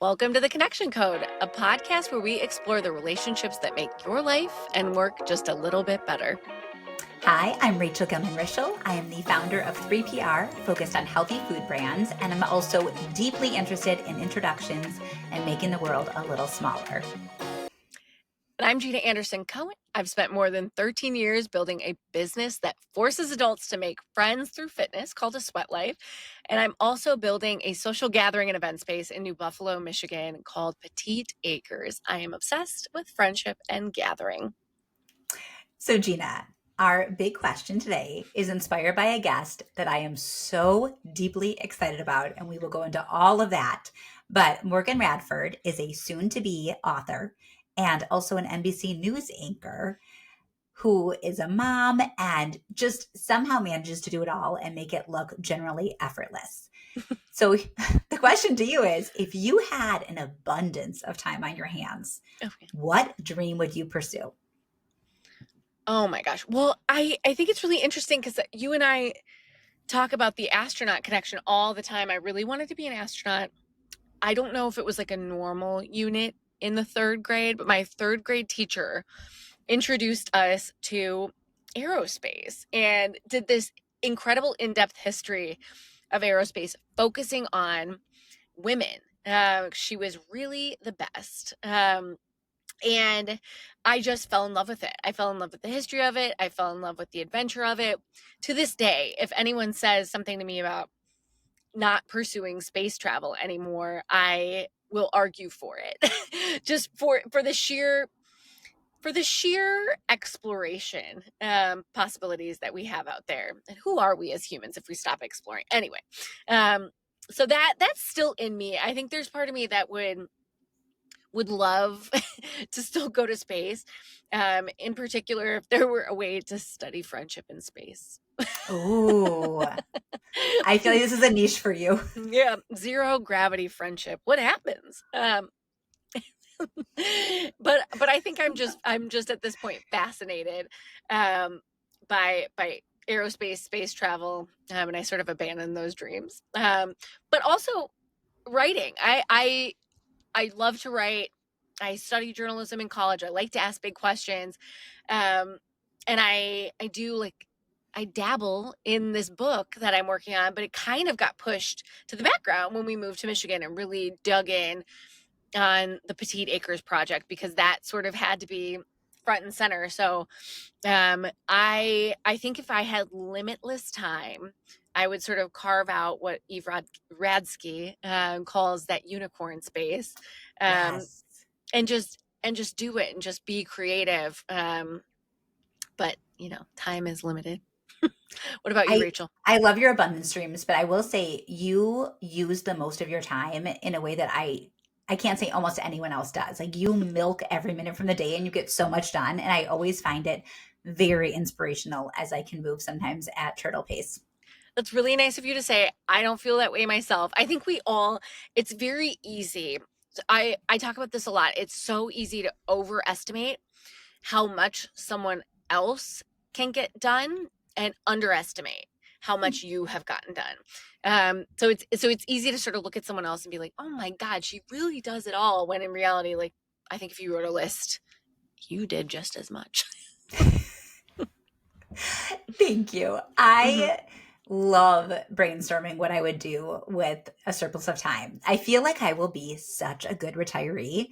Welcome to The Connection Code, a podcast where we explore the relationships that make your life and work just a little bit better. Hi, I'm Gillman Rischall. I am the founder of 3PR, focused on healthy food brands, and I'm also deeply interested in introductions and making the world a little smaller. And I'm Jeana Anderson Cohen. I've spent more than 13 years building a business that forces adults to make friends through fitness called A Sweat Life. And I'm also building a social gathering and event space in New Buffalo, Michigan called Petite Acres. I am obsessed with friendship and gathering. So Jeana, our big question today is inspired by a guest that I am so deeply excited about, and we will go into all of that. But Morgan Radford is a soon-to-be author and also an NBC News anchor who is a mom and just somehow manages to do it all and make it look generally effortless. So the question to you is, if you had an abundance of time on your hands, what dream would you pursue? Oh my gosh. Well, I think it's really interesting because you and I talk about the astronaut connection all the time. I really wanted to be an astronaut. I don't know if it was like a normal unit in the third grade, but my third grade teacher introduced us to aerospace and did this incredible in-depth history of aerospace focusing on women. She was really the best. And I just fell in love with it. I fell in love with the history of it. I fell in love with the adventure of it. To this day, if anyone says something to me about not pursuing space travel anymore, I will argue for it. Just for the sheer exploration possibilities that we have out there. And who are we as humans if we stop exploring? Anyway, so that's still in me. I think there's part of me that would love to still go to space. In particular, if there were a way to study friendship in space. Ooh, I feel like this is a niche for you. Yeah, zero gravity friendship. What happens? But I think I'm just at this point fascinated by aerospace, space travel, and I sort of abandoned those dreams. But also writing. I love to write. I studied journalism in college. I like to ask big questions. And I dabble in this book that I'm working on, but it kind of got pushed to the background when we moved to Michigan and really dug in on the Petite Acres project because that sort of had to be front and center. So I think if I had limitless time, I would sort of carve out what Eve Radsky calls that unicorn space, Yes. and just do it and just be creative. But time is limited. What about you, Rachel? I love your abundance dreams, but I will say you use the most of your time in a way that I can't say almost anyone else does. Like you milk every minute from the day and you get so much done. And I always find it very inspirational as I can move sometimes at turtle pace. That's really nice of you to say. I don't feel that way myself. I think it's very easy. I talk about this a lot. It's so easy to overestimate how much someone else can get done and underestimate how much you have gotten done. So it's easy to sort of look at someone else and be like, oh my God, she really does it all. When in reality, like, I think if you wrote a list, you did just as much. Thank you. I love brainstorming what I would do with a surplus of time. I feel like I will be such a good retiree.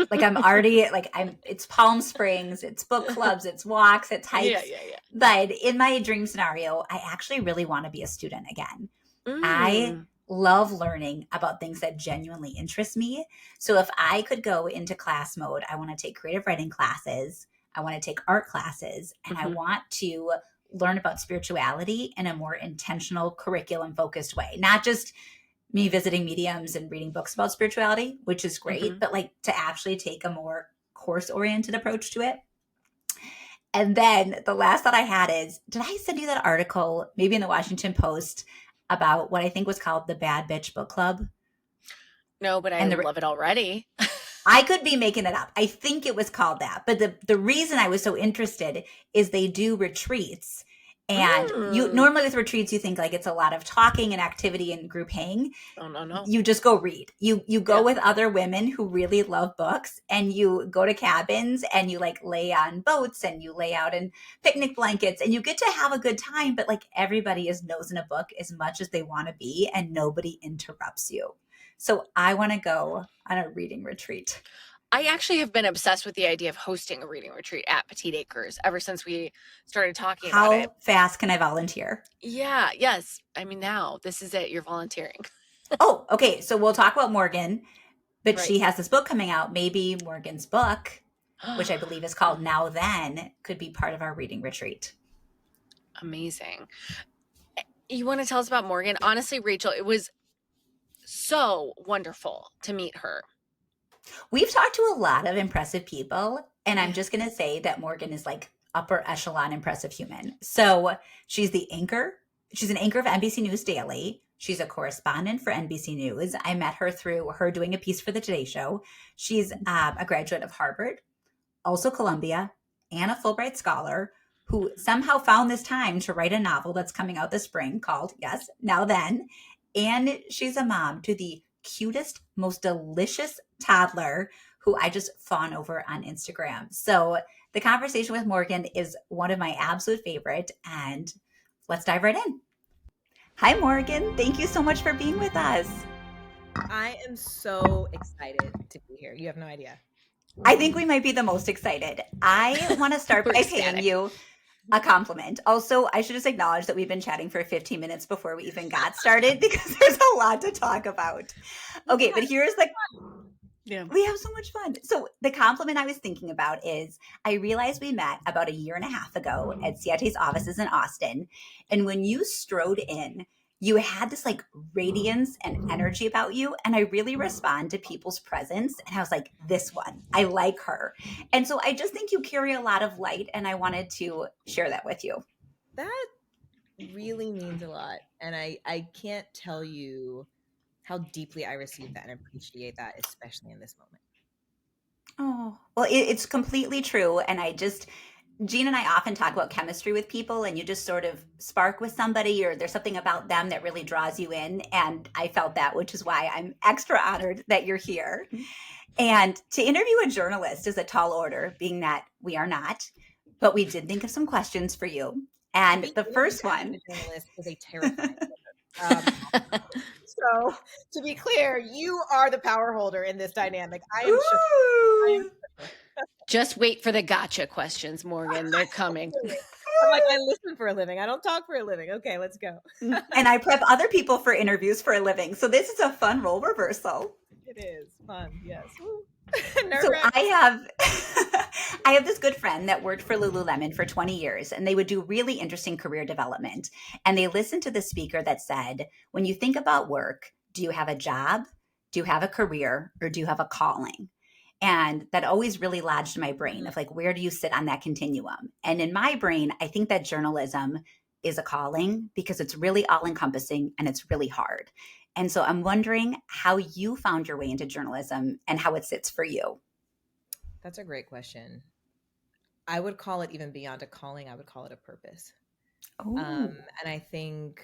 Like I'm already it's Palm Springs, it's book clubs, it's walks, it's hikes. Yeah. But in my dream scenario, I actually really want to be a student again. I love learning about things that genuinely interest me. So if I could go into class mode, I want to take creative writing classes, I want to take art classes, and I want to learn about spirituality in a more intentional, curriculum focused way. Not just me visiting mediums and reading books about spirituality, which is great, but like to actually take a more course-oriented approach to it. And then the last thought I had is, did I send you that article, maybe in the Washington Post, about what I think was called the Bad Bitch Book Club? No, but I love it already. I could be making it up. I think it was called that. But the reason I was so interested is they do retreats And you Mm. normally with retreats, you think like it's a lot of talking and activity and group hang. Oh, no, no. You just go read. You go Yeah. with other women who really love books, and you go to cabins and you like lay on boats and you lay out in picnic blankets and you get to have a good time, but like everybody is nose in a book as much as they want to be and nobody interrupts you. So I want to go on a reading retreat. I actually have been obsessed with the idea of hosting a reading retreat at Petite Acres ever since we started talking about it. How fast can I volunteer? Yeah, yes. I mean, now this is it. You're volunteering. Oh, okay. So we'll talk about Morgan, but Right. she has this book coming out. Maybe Morgan's book, which I believe is called Now Then, could be part of our reading retreat. Amazing. You want to tell us about Morgan? Honestly, Rachel, it was so wonderful to meet her. We've talked to a lot of impressive people, and I'm Yeah. just going to say that Morgan is like upper echelon impressive human. So she's the anchor. She's an anchor of NBC News Daily. She's a correspondent for NBC News. I met her through her doing a piece for the Today Show. She's a graduate of Harvard, also Columbia, and a Fulbright scholar who somehow found this time to write a novel that's coming out this spring called, yes, Now Then. And she's a mom to the cutest, most delicious toddler who I just fawn over on Instagram. So the conversation with Morgan is one of my absolute favorite. And let's dive right in. Hi, Morgan. Thank you so much for being with us. I am so excited to be here. You have no idea. I think we might be the most excited. I want to start We're by ecstatic. paying you a compliment. Also, I should just acknowledge that we've been chatting for 15 minutes before we even got started because there's a lot to talk about. Okay, but here's the Yeah. we have so much fun. So the compliment I was thinking about is I realized we met about a year and a half ago at Ciate's offices in Austin. And when you strode in, you had this like radiance and energy about you. And I really respond to people's presence. And I was like, this one, I like her. And so I just think you carry a lot of light. And I wanted to share that with you. That really means a lot. And I can't tell you how deeply I receive that and appreciate that, especially in this moment. Oh, well, it's completely true. And Jeana and I often talk about chemistry with people, and you just sort of spark with somebody, or there's something about them that really draws you in. And I felt that, which is why I'm extra honored that you're here. And to interview a journalist is a tall order, being that we are not, but we did think of some questions for you. And the first one, A journalist is a terrifying. So to be clear, you are the power holder in this dynamic. I am shook. Just wait for the gotcha questions, Morgan. They're coming. I'm like, I listen for a living. I don't talk for a living. Okay, let's go. and I prep other people for interviews for a living. So this is a fun role reversal. It is fun, yes. So I have this good friend that worked for Lululemon for 20 years, and they would do really interesting career development. And they listened to the speaker that said, when you think about work, do you have a job? Do you have a career? Or do you have a calling? And that always really lodged in my brain of like, where do you sit on that continuum? And in my brain, I think that journalism is a calling because it's really all encompassing and it's really hard. And so I'm wondering how you found your way into journalism and how it sits for you. That's a great question. I would call it even beyond a calling. I would call it a purpose. And I think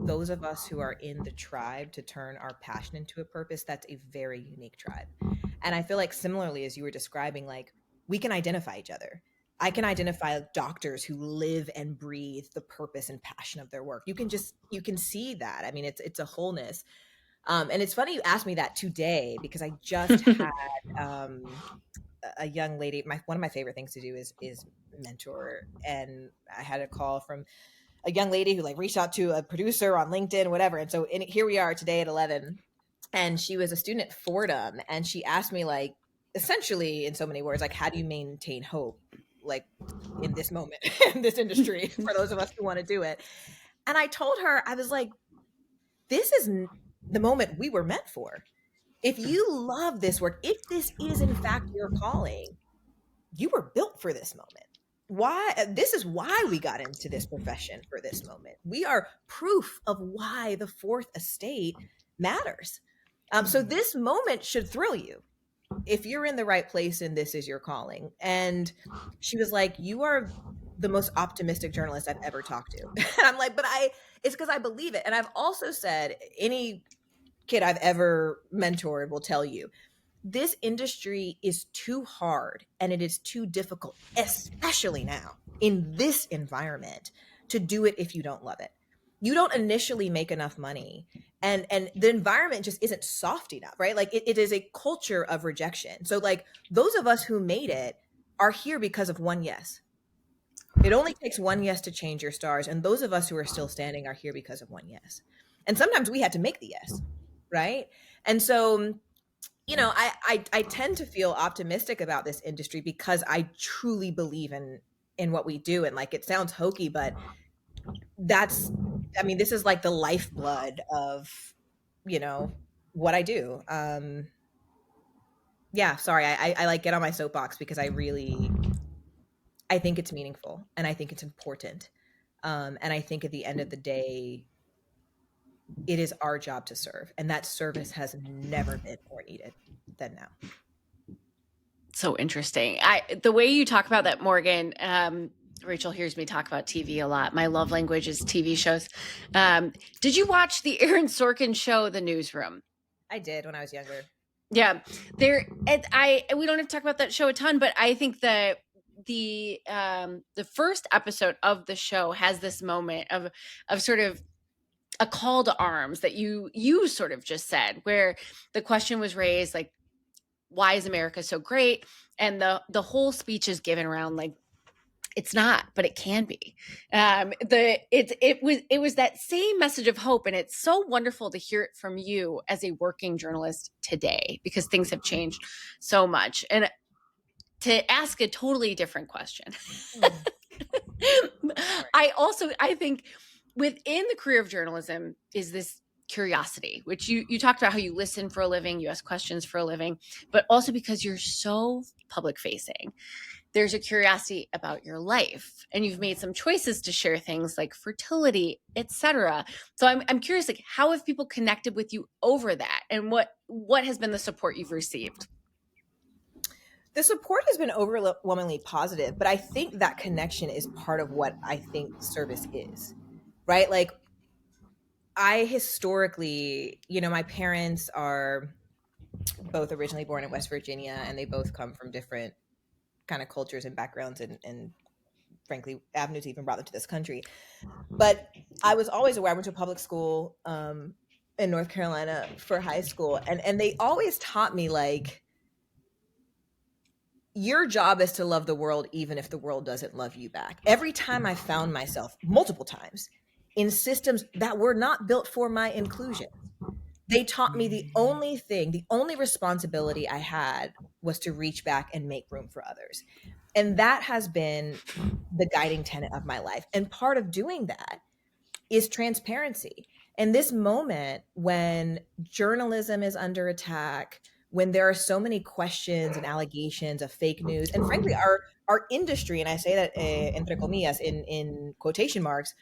those of us who are in the tribe to turn our passion into a purpose, that's a very unique tribe. And I feel like similarly, as you were describing, like we can identify each other. I can identify doctors who live and breathe the purpose and passion of their work. You can see that. I mean, it's a wholeness. And it's funny you asked me that today because I just had a young lady. One of my favorite things to do is mentor, and I had a call from a young lady who like reached out to a producer on LinkedIn, whatever. And so here we are today at 11, and she was a student at Fordham, and she asked me like essentially in so many words, like, how do you maintain hope? Like in this moment, in this industry, for those of us who want to do it. And I told her, I was like, this is the moment we were meant for. If you love this work, if this is in fact your calling, you were built for this moment. This is why we got into this profession for this moment. We are proof of why the fourth estate matters. So this moment should thrill you. If you're in the right place and this is your calling. And she was like, you are the most optimistic journalist I've ever talked to. And I'm like, it's because I believe it. And I've also said, any kid I've ever mentored will tell you, this industry is too hard and it is too difficult, especially now in this environment, to do it if you don't love it. You don't initially make enough money, and the environment just isn't soft enough, right? Like it is a culture of rejection. So like those of us who made it are here because of one yes. It only takes one yes to change your stars, and those of us who are still standing are here because of one yes. And sometimes we had to make the yes, right? And so, you know, I tend to feel optimistic about this industry because I truly believe in what we do. And like, it sounds hokey, but this is like the lifeblood of, you know, what I do. Yeah, sorry, I like get on my soapbox because I think it's meaningful and I think it's important. And I think at the end of the day, it is our job to serve, and that service has never been more needed than now. So interesting. The way you talk about that, Morgan, Rachel hears me talk about TV a lot. My love language is TV shows. Did you watch the Aaron Sorkin show, The Newsroom? I did when I was younger. Yeah, we don't have to talk about that show a ton, but I think the first episode of the show has this moment of sort of a call to arms that you sort of just said, where the question was raised, like, why is America so great? And the whole speech is given around like, it's not, but it can be. It was that same message of hope, and it's so wonderful to hear it from you as a working journalist today, because things have changed so much. And to ask a totally different question, I think within the career of journalism is this curiosity, which you talked about, how you listen for a living, you ask questions for a living, but also because you're so public facing, there's a curiosity about your life, and you've made some choices to share things like fertility, etc. So I'm curious, like, how have people connected with you over that, and what has been the support you've received? The support has been overwhelmingly positive, but I think that connection is part of what I think service is, right? Like, I historically, you know, my parents are both originally born in West Virginia, and they both come from different kind of cultures and backgrounds, and frankly, avenues even brought them to this country. But I was always aware. I went to a public school in North Carolina for high school, and they always taught me, like, your job is to love the world even if the world doesn't love you back. Every time I found myself, multiple times, in systems that were not built for my inclusion, they taught me the only responsibility I had was to reach back and make room for others. And that has been the guiding tenet of my life. And part of doing that is transparency. And this moment when journalism is under attack, when there are so many questions and allegations of fake news, and frankly, our industry, and I say that entre comillas, in quotation marks,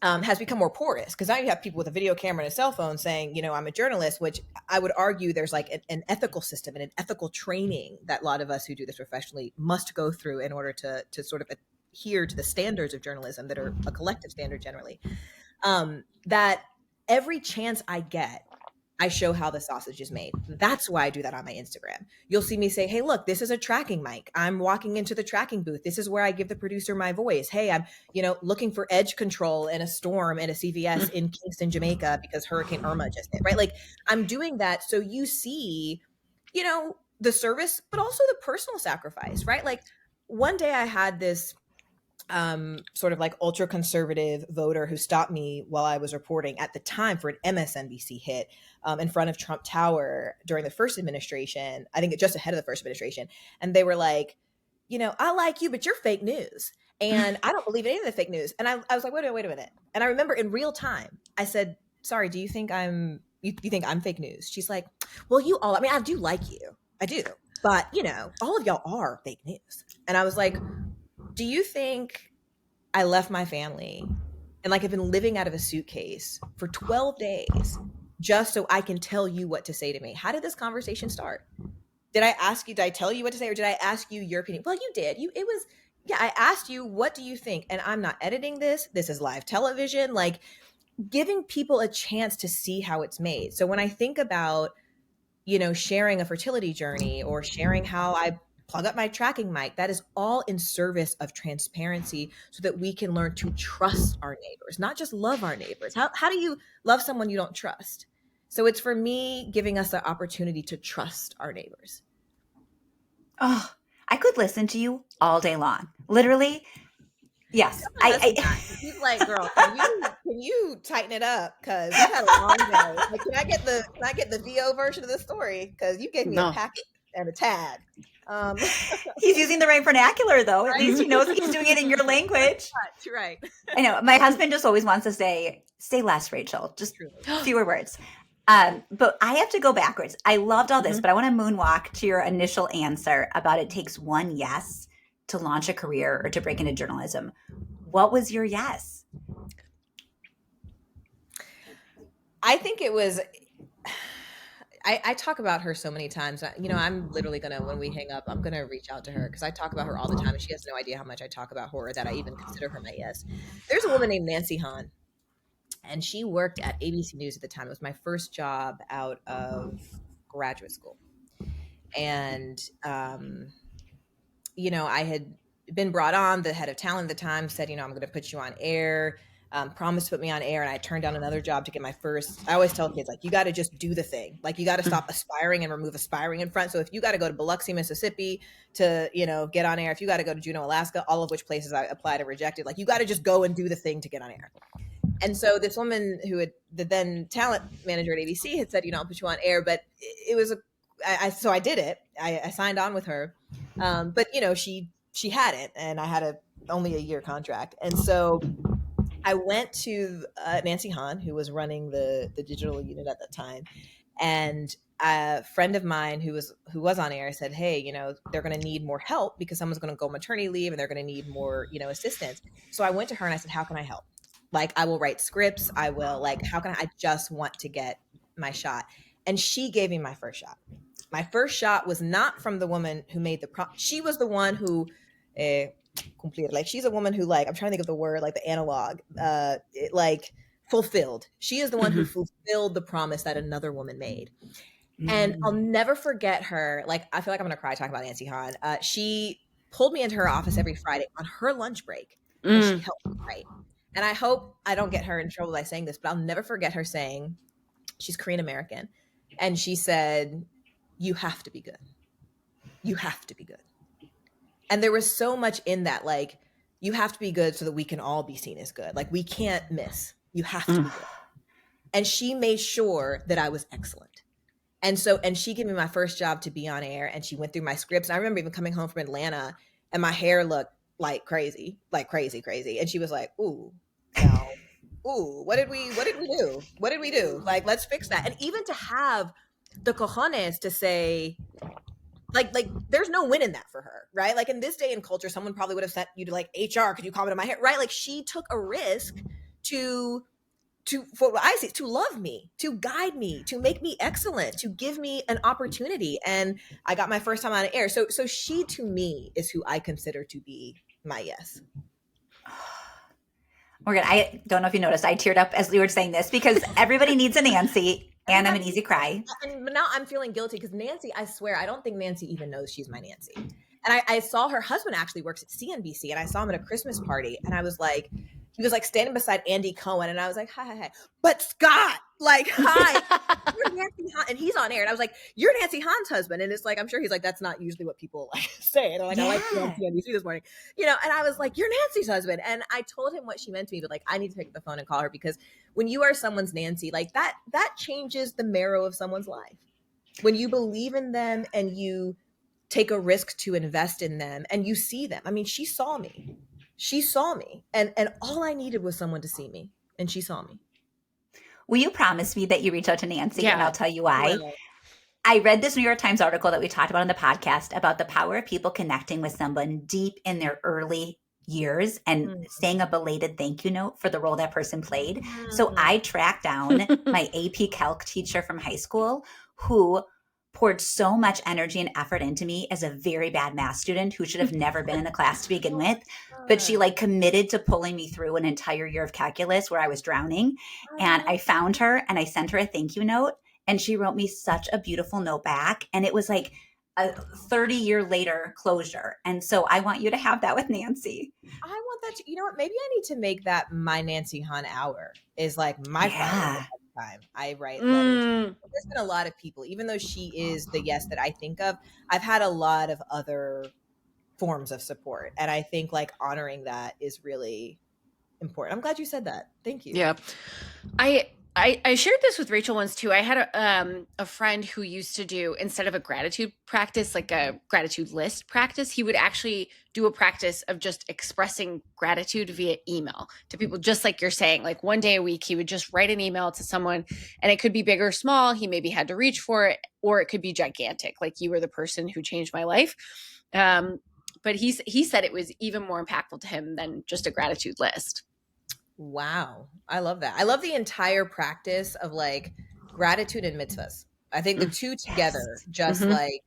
has become more porous, because now you have people with a video camera and a cell phone saying, you know, I'm a journalist, which I would argue there's like an ethical system and an ethical training that a lot of us who do this professionally must go through in order to sort of adhere to the standards of journalism that are a collective standard generally. That every chance I get, I show how the sausage is made. That's why I do that on my Instagram. You'll see me say, hey, look, this is a tracking mic. I'm walking into the tracking booth. This is where I give the producer my voice. Hey, I'm, you know, looking for edge control in a storm at a CVS in Kingston, Jamaica, because Hurricane Irma just hit, right? Like, I'm doing that so you see, you know, the service, but also the personal sacrifice, right? Like, one day I had this sort of like ultra conservative voter who stopped me while I was reporting at the time for an MSNBC hit in front of Trump Tower during the first administration, I think just ahead of the first administration. And they were like, you know, I like you, but you're fake news. And I don't believe any of the fake news. And I was like, wait a minute. And I remember in real time, I said, sorry, do you think you think I'm fake news? She's like, well, I do like you. I do. But, you know, all of y'all are fake news. And I was like, do you think I left my family and like I've been living out of a suitcase for 12 days just so I can tell you what to say to me? How did this conversation start? Did I tell you what to say, or did I ask you your opinion? Well, you did. Yeah, I asked you, what do you think? And I'm not editing this. This is live television. Like, giving people a chance to see how it's made. So when I think about, sharing a fertility journey or sharing how I plug up my tracking mic, that is all in service of transparency so that we can learn to trust our neighbors, not just love our neighbors. How do you love someone you don't trust? So it's for me giving us the opportunity to trust our neighbors. Oh, I could listen to you all day long. Literally. Yes. He's like, girl, can you tighten it up? Because you've had a long day. Like, can I get the VO version of the story? Because you gave me a packet and a tag. He's using the right vernacular, though. At least he knows he's doing it in your language. Right. I know. My husband just always wants to say less, Rachel. Just fewer words. But I have to go backwards. I loved all this, but I want to moonwalk to your initial answer about it takes one yes to launch a career or to break into journalism. What was your yes? I think it was, I talk about her so many times. I'm literally when we hang up, I'm going to reach out to her because I talk about her all the time and she has no idea how much I talk about her or that I even consider her my yes. There's a woman named Nancy Hahn, and she worked at ABC News at the time. It was my first job out of graduate school. And, I had been brought on. The head of talent at the time said, I'm going to put you on air, promised to put me on air. And I turned down another job to get my first. I always tell kids, like, you got to just do the thing. Like, you got to stop aspiring and remove aspiring in front. So if you got to go to Biloxi, Mississippi to, get on air, if you got to go to Juneau, Alaska, all of which places I applied and rejected, like, you got to just go and do the thing to get on air. And so this woman who had the then talent manager at ABC had said, I'll put you on air. But it was so I did it. I signed on with her. But she hadn't, and I had only a year contract. And so I went to Nancy Hahn, who was running the digital unit at that time. And a friend of mine who was on air said, hey, they're going to need more help because someone's going to go maternity leave and they're going to need more, assistance. So I went to her and I said, how can I help? Like, I will write scripts. I will, like, how can I just want to get my shot. And she gave me my first shot. My first shot was not from the woman who made the prompt. She was the one who completed. Like, she's a woman who, like, I'm trying to think of the word, like the analog, fulfilled. She is the one who fulfilled the promise that another woman made. And I'll never forget her. Like, I feel like I'm going to cry talking about Nancy Hahn. She pulled me into her office every Friday on her lunch break. And she helped me write. And I hope I don't get her in trouble by saying this, but I'll never forget her saying, she's Korean American. And she said, you have to be good. You have to be good. And there was so much in that, like, you have to be good so that we can all be seen as good. Like, we can't miss. You have to be good. And she made sure that I was excellent. And she gave me my first job to be on air, and she went through my scripts. And I remember even coming home from Atlanta and my hair looked like crazy. And she was like, ooh, no. Ooh, what did we do? What did we do? Like, let's fix that. And even to have the cojones to say, like there's no win in that for her, right? Like, in this day and culture, someone probably would have sent you to, like, HR, could you comment on my hair, right? Like, she took a risk to for what I see, to love me, to guide me, to make me excellent, to give me an opportunity. And I got my first time on air. So she, to me, is who I consider to be my yes. Morgan, I don't know if you noticed, I teared up as we were saying this because everybody needs a Nancy, and I'm an easy cry. And now I'm feeling guilty because Nancy, I swear, I don't think Nancy even knows she's my Nancy. And I saw her husband actually works at CNBC, and I saw him at a Christmas party, and I was like, he was like standing beside Andy Cohen, and I was like, hi. But Scott, like, hi, you're Nancy Hahn. And he's on air. And I was like, you're Nancy Hahn's husband. And it's like, I'm sure he's like, that's not usually what people like say. And I'm like, I like you on CNBC this morning, and I was like, you're Nancy's husband. And I told him what she meant to me, but, like, I need to pick up the phone and call her, because when you are someone's Nancy, like, that changes the marrow of someone's life. When you believe in them and you take a risk to invest in them and you see them. I mean, she saw me. And all I needed was someone to see me, and she saw me. Will you promise me that you reach out to Nancy? And I'll tell you why. Well, I read this New York Times article that we talked about on the podcast about the power of people connecting with someone deep in their early years and saying a belated thank you note for the role that person played. So I tracked down my AP Calc teacher from high school who poured so much energy and effort into me as a very bad math student who should have never been in the class to begin with. But she like committed to pulling me through an entire year of calculus where I was drowning. And I found her and I sent her a thank you note. And she wrote me such a beautiful note back. And it was like a 30-year later closure. And so I want you to have that with Nancy. I want that. You know what? Maybe I need to make that my Nancy Hahn hour is like my Friday time. I write letters. There's been a lot of people, even though she is the yes that I think of, I've had a lot of other forms of support. And I think like honoring that is really important. I'm glad you said that. Thank you. Yeah. I shared this with Rachel once too. I had a friend who used to do, instead of a gratitude practice, like a gratitude list practice, he would actually do a practice of just expressing gratitude via email to people, just like you're saying. Like one day a week, he would just write an email to someone, and it could be big or small. He maybe had to reach for it, or it could be gigantic. Like, you were the person who changed my life. But he said it was even more impactful to him than just a gratitude list. Wow. I love that. I love the entire practice of like gratitude and mitzvahs. I think the two together just like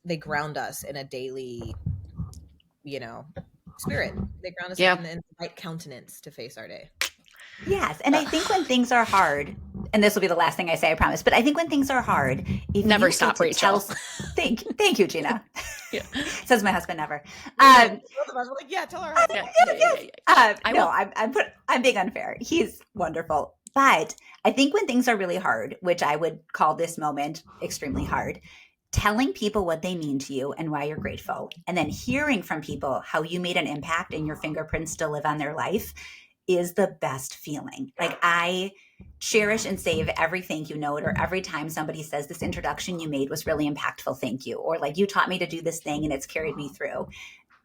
they ground us in a daily, spirit. They ground us in the right countenance to face our day. Yes. And I think when things are hard, and this will be the last thing I say, I promise, but I think when things are hard, if never you stop, Rachel. Thank you, Jeana. Yeah. Says my husband never. Both of us were like, yeah, tell her. I'm being unfair. He's wonderful. But I think when things are really hard, which I would call this moment extremely hard, telling people what they mean to you and why you're grateful, and then hearing from people how you made an impact and your fingerprints still live on their life is the best feeling. Like, I cherish and save every thank you note, or every time somebody says, this introduction you made was really impactful, thank you. Or like, you taught me to do this thing and it's carried me through.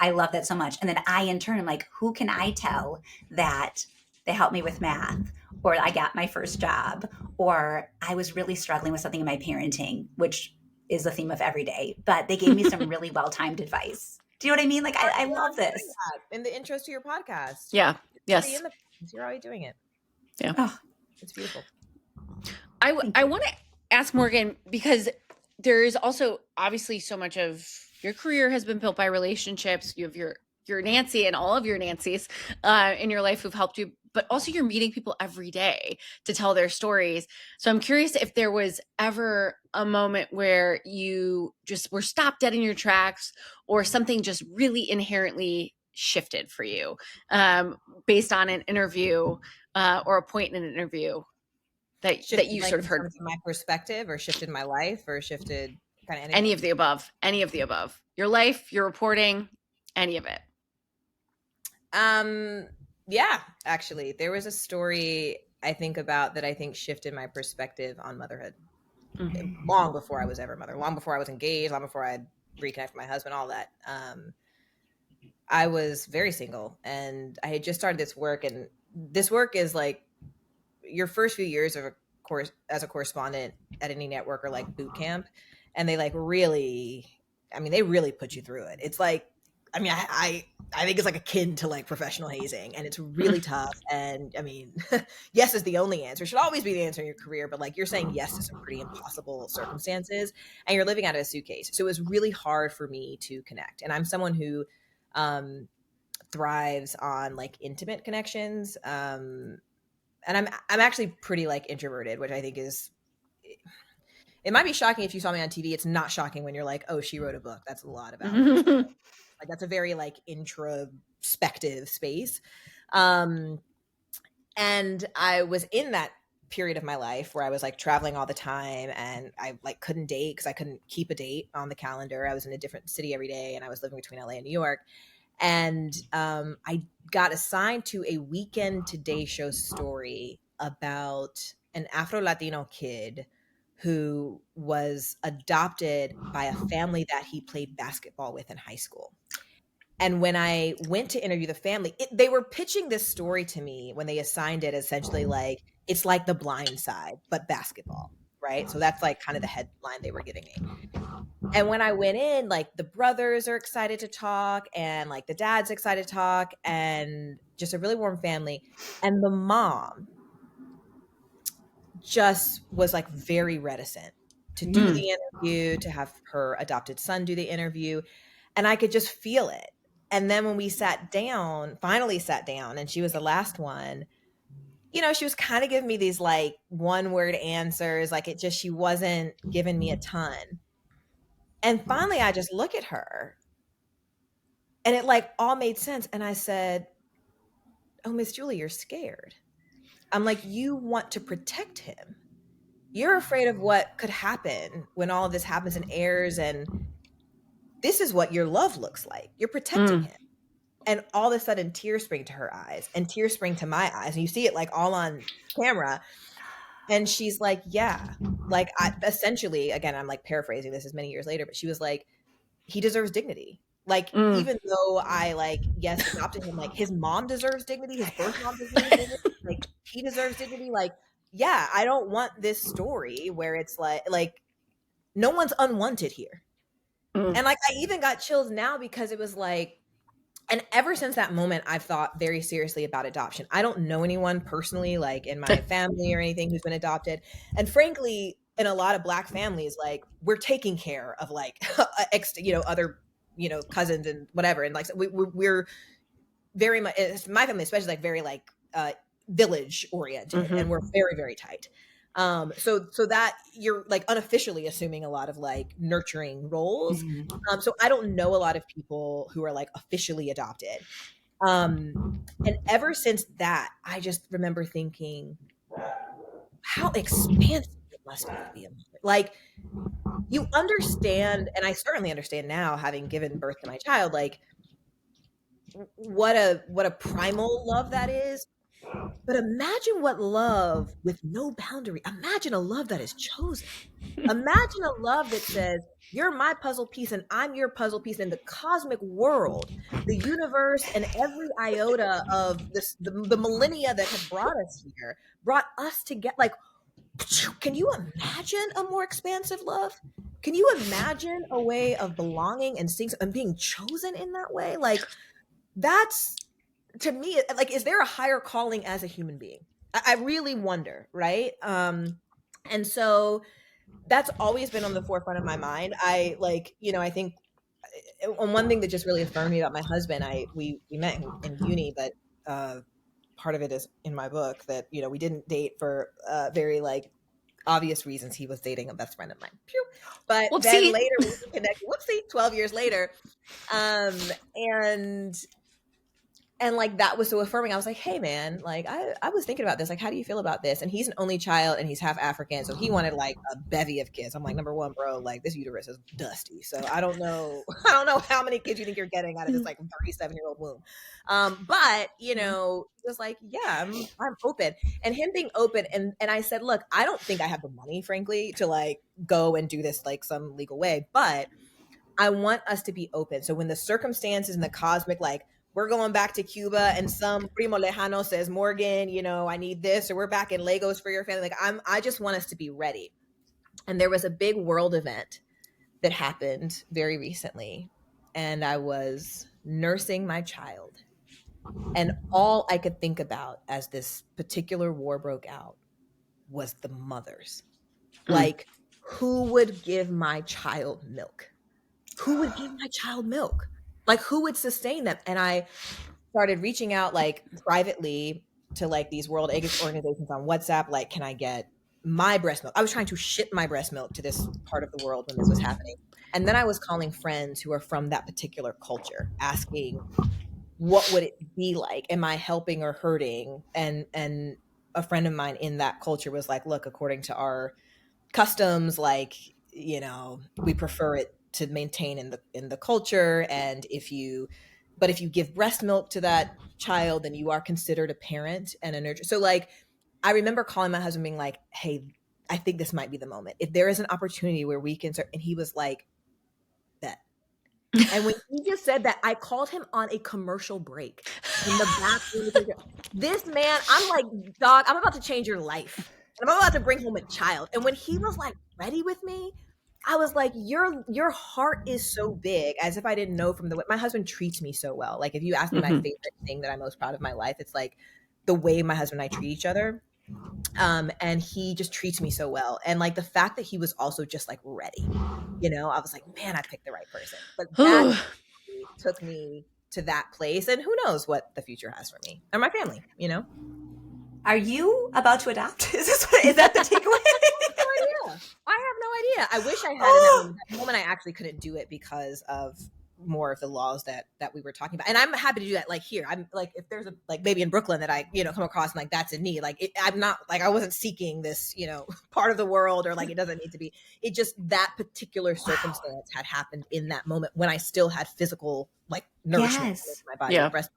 I love that so much. And then I, in turn, am like, who can I tell that they helped me with math, or I got my first job, or I was really struggling with something in my parenting, which is the theme of every day, but they gave me some really well-timed advice. Do you know what I mean? Like, I love this. In the intros to your podcast. Yeah. Yes. You're already doing it. Yeah. Oh, it's beautiful. I want to ask Morgan, because there is also obviously so much of your career has been built by relationships. You have your Nancy and all of your Nancys in your life who've helped you, but also you're meeting people every day to tell their stories. So I'm curious if there was ever a moment where you just were stopped dead in your tracks, or something just really inherently shifted for you based on an interview or a point in an interview that you sort of heard. My perspective, or shifted my life, or shifted kind of anything? Any of the above. Your life, your reporting, any of it. Yeah, actually, there was a story I think about that I think shifted my perspective on motherhood. Long before I was ever a mother, long before I was engaged, long before I reconnected with my husband, all that. I was very single, and I had just started this work, and this work is like your first few years of a course as a correspondent at any network are like boot camp, and they like really, they really put you through it. It's like, I think it's like akin to like professional hazing, and it's really tough. And yes is the only answer. It should always be the answer in your career, but like, you're saying yes to some pretty impossible circumstances, and you're living out of a suitcase. So it was really hard for me to connect. And I'm someone who thrives on like intimate connections. And I'm actually pretty like introverted, which I think is, it might be shocking if you saw me on TV. It's not shocking when you're like, oh, she wrote a book. That's a lot about her. Like, that's a very like introspective space. And I was in that period of my life where I was like traveling all the time, and I like couldn't date because I couldn't keep a date on the calendar. I was in a different city every day, and I was living between LA and New York. And I got assigned to a Weekend Today show story about an Afro-Latino kid who was adopted by a family that he played basketball with in high school. And when I went to interview the family, they were pitching this story to me when they assigned it, essentially like, it's like The Blind Side, but basketball, right? So that's like kind of the headline they were giving me. And when I went in, like, the brothers are excited to talk, and like the dad's excited to talk, and just a really warm family. And the mom just was like very reticent. to do the interview, to have her adopted son do the interview. And I could just feel it. And then when we finally sat down, and she was the last one, you know, she was kind of giving me these like one word answers. Like she wasn't giving me a ton. And finally I just look at her and it like all made sense. And I said, "Oh, Miss Julie, you're scared." I'm like, "You want to protect him. You're afraid of what could happen when all of this happens and airs. And this is what your love looks like. You're protecting him." And all of a sudden tears spring to her eyes and tears spring to my eyes. And you see it like all on camera. And she's like, "Yeah, like essentially," again, I'm like paraphrasing, this is many years later, but she was like, "He deserves dignity. Like, even though I like, yes, adopted him, like his mom deserves dignity. His birth mom deserves dignity. Like he deserves dignity. Like, yeah, I don't want this story where it's like no one's unwanted here." And like, I even got chills now because it was like, and ever since that moment, I've thought very seriously about adoption. I don't know anyone personally, like in my family or anything, who's been adopted. And frankly, in a lot of Black families, like we're taking care of like, other, cousins and whatever. And like, we're very much, my family especially, like very like village oriented, and we're very, very tight. So that you're like unofficially assuming a lot of like nurturing roles. So I don't know a lot of people who are like officially adopted. And ever since that, I just remember thinking how expansive it must be to be a mother. Like you understand, and I certainly understand now, having given birth to my child, like what a primal love that is. But imagine what love with no boundary. Imagine a love that is chosen. Imagine a love that says, "You're my puzzle piece and I'm your puzzle piece." In the cosmic world, the universe, and every iota of this, the millennia that have brought us here, brought us together. Like, can you imagine a more expansive love? Can you imagine a way of belonging and being chosen in that way? Like, that's, to me, like, is there a higher calling as a human being? I really wonder, right? And so that's always been on the forefront of my mind. I like, I think one thing that just really affirmed me about my husband, we met in uni, but part of it is in my book that, we didn't date for very like obvious reasons. He was dating a best friend of mine. Pew. But whoopsie. Then later we connected, 12 years later. And like, that was so affirming. I was like, "Hey man, like I was thinking about this. Like, how do you feel about this?" And he's an only child and he's half African. So he wanted like a bevy of kids. I'm like, number one, bro, like this uterus is dusty. So I don't know how many kids you think you're getting out of this like 37-year-old womb. But he was like, "Yeah, I'm open." And him being open. And I said, "Look, I don't think I have the money, frankly, to like go and do this like some legal way, but I want us to be open. So when the circumstances and the cosmic, like, we're going back to Cuba and some primo lejano says, 'Morgan, I need this,' or we're back in Lagos for your family." Like, I just want us to be ready. And there was a big world event that happened very recently. And I was nursing my child. And all I could think about as this particular war broke out was the mothers. Like, who would give my child milk? Who would give my child milk? Like, who would sustain them? And I started reaching out like privately to like these World Egg organizations on WhatsApp. Like, can I get my breast milk? I was trying to ship my breast milk to this part of the world when this was happening. And then I was calling friends who are from that particular culture, asking, what would it be like? Am I helping or hurting? And a friend of mine in that culture was like, "Look, according to our customs, like, we prefer it to maintain in the culture. And if you give breast milk to that child, then you are considered a parent and a nurturer." So like, I remember calling my husband being like, "Hey, I think this might be the moment. If there is an opportunity where we can," and he was like, "Bet." And when he just said that, I called him on a commercial break in the bathroom. This man, I'm like, "Dog, I'm about to change your life. And I'm about to bring home a child." And when he was like ready with me, I was like, your heart is so big, as if I didn't know from the way my husband treats me so well. Like, if you ask me my favorite thing that I'm most proud of in my life, it's like the way my husband and I treat each other. And he just treats me so well. And like the fact that he was also just like ready, I was like, man, I picked the right person. But that took me to that place. And who knows what the future has for me or my family, Are you about to adopt? Is that the takeaway? I have no idea. I wish I had in that moment. That moment, I actually couldn't do it because of more of the laws that we were talking about. And I'm happy to do that. Like here, I'm like, if there's a like baby in Brooklyn that I, come across and like, that's in need. Like I'm not like, I wasn't seeking this, part of the world, or like, it doesn't need to be, it just, that particular circumstance had happened in that moment when I still had physical like nourishment in my body. Yeah. Breast.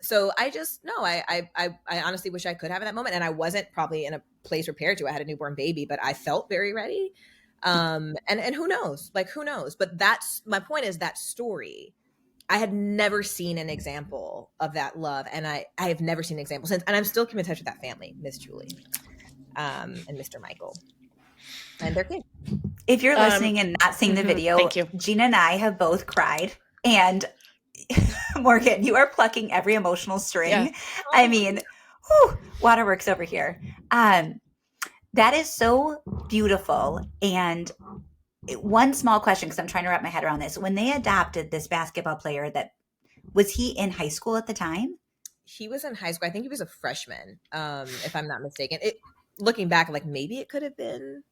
So I just, no, I honestly wish I could have in that moment. And I wasn't probably in a place prepared to. I had a newborn baby, but I felt very ready. And who knows, but that's my point, is that story. I had never seen an example of that love. And I have never seen an example since, and I'm still keeping in touch with that family, Miss Julie, and Mr. Michael and their kid. If you're listening and not seeing the video, thank you. Jeana and I have both cried, and Morgan, you are plucking every emotional string. Yeah. I mean, waterworks over here. That is so beautiful. And one small question, because I'm trying to wrap my head around this. When they adopted this basketball player, was he in high school at the time? He was in high school. I think he was a freshman, if I'm not mistaken. Looking back, like maybe it could have been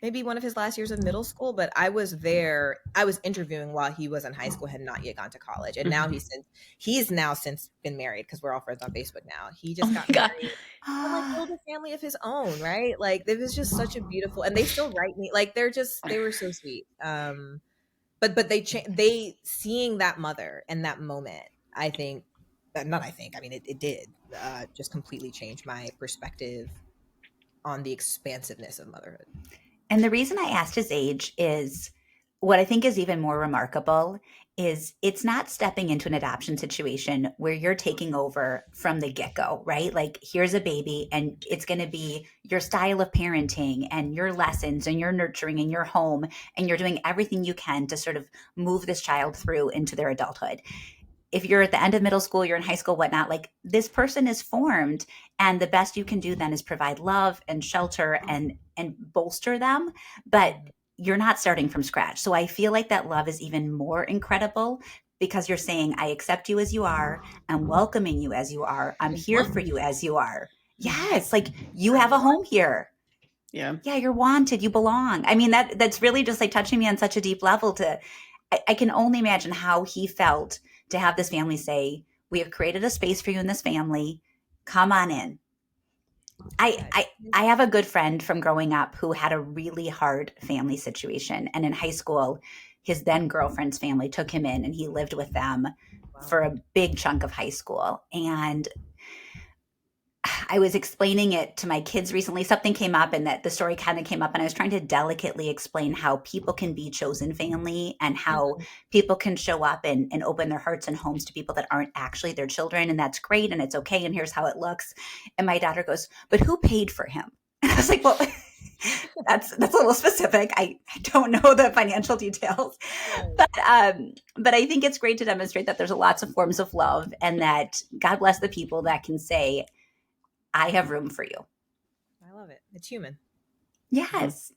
maybe one of his last years of middle school, but I was interviewing while he was in high school, had not yet gone to college. And now he's now since been married, because we're all friends on Facebook now. He just got married and like built a family of his own, right? Like it was just such a beautiful, and they still write me, like they were so sweet. But they seeing that mother and that moment, I mean, it did just completely change my perspective on the expansiveness of motherhood. And the reason I asked his age is, what I think is even more remarkable is it's not stepping into an adoption situation where you're taking over from the get-go, right? Like here's a baby and it's going to be your style of parenting and your lessons and your nurturing and your home, and you're doing everything you can to sort of move this child through into their adulthood. If you're at the end of middle school, you're in high school, whatnot, like this person is formed, and the best you can do then is provide love and shelter and bolster them, but you're not starting from scratch. So I feel like that love is even more incredible, because you're saying, I accept you as you are. I'm welcoming you as you are. I'm here for you as you are. Yes. Like you have a home here. Yeah. Yeah. You're wanted. You belong. I mean, that's really just like touching me on such a deep level. I can only imagine how he felt to have this family say, we have created a space for you in this family. Come on in. I have a good friend from growing up who had a really hard family situation. And in high school, his then girlfriend's family took him in and he lived with them for a big chunk of high school. And I was explaining it to my kids recently. Something came up and that the story kind of came up, and I was trying to delicately explain how people can be chosen family and how people can show up and open their hearts and homes to people that aren't actually their children. And that's great. And it's okay. And here's how it looks. And my daughter goes, but who paid for him? And I was like, well, that's a little specific. I don't know the financial details, but I think it's great to demonstrate that there's lots of forms of love, and that God bless the people that can say, I have room for you. I love it. It's human. Yes.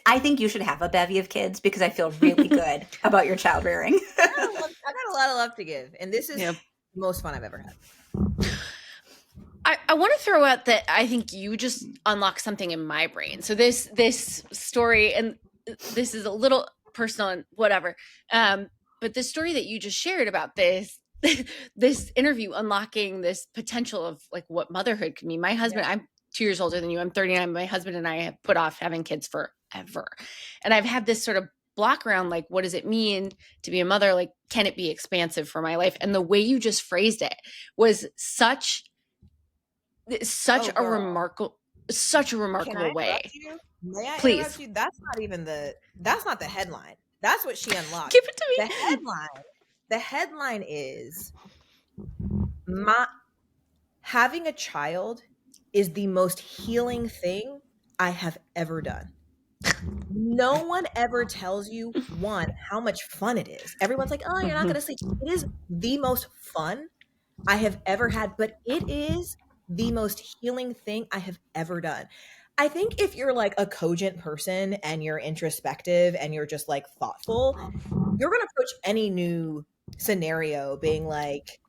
I think you should have a bevy of kids, because I feel really good about your child rearing. I got a lot of love to give. And this is the most fun I've ever had. I want to throw out that I think you just unlocked something in my brain. So this story, and this is a little personal and whatever, but the story that you just shared about this interview unlocking this potential of like what motherhood can mean. My husband, I'm 2 years older than you. I'm 39. My husband and I have put off having kids forever. And I've had this sort of block around, like, what does it mean to be a mother? Like, can it be expansive for my life? And the way you just phrased it was such a remarkable way. May I Please interrupt you? That's not the headline. That's what she unlocked. Give it to me. The headline is, having a child is the most healing thing I have ever done. No one ever tells you, one, how much fun it is. Everyone's like, oh, you're not going to sleep. It is the most fun I have ever had, but it is the most healing thing I have ever done. I think if you're like a cogent person and you're introspective and you're just like thoughtful, you're going to approach any new scenario being like,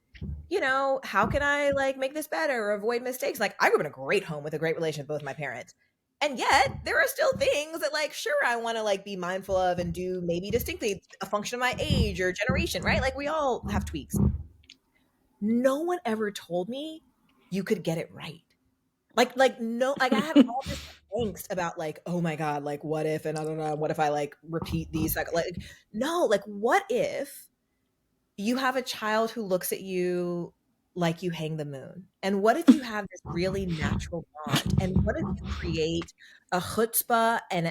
you know, how can I like make this better or avoid mistakes? Like, I grew up in a great home with a great relationship with both my parents. And yet there are still things that like, sure, I want to like be mindful of and do maybe distinctly a function of my age or generation, right? Like we all have tweaks. No one ever told me you could get it right. No, like I had all this angst about like, oh my God, like what if, and I don't know, what if I like repeat these, like no, like what if you have a child who looks at you like you hang the moon? And what if you have this really natural bond? And what if you create a chutzpah and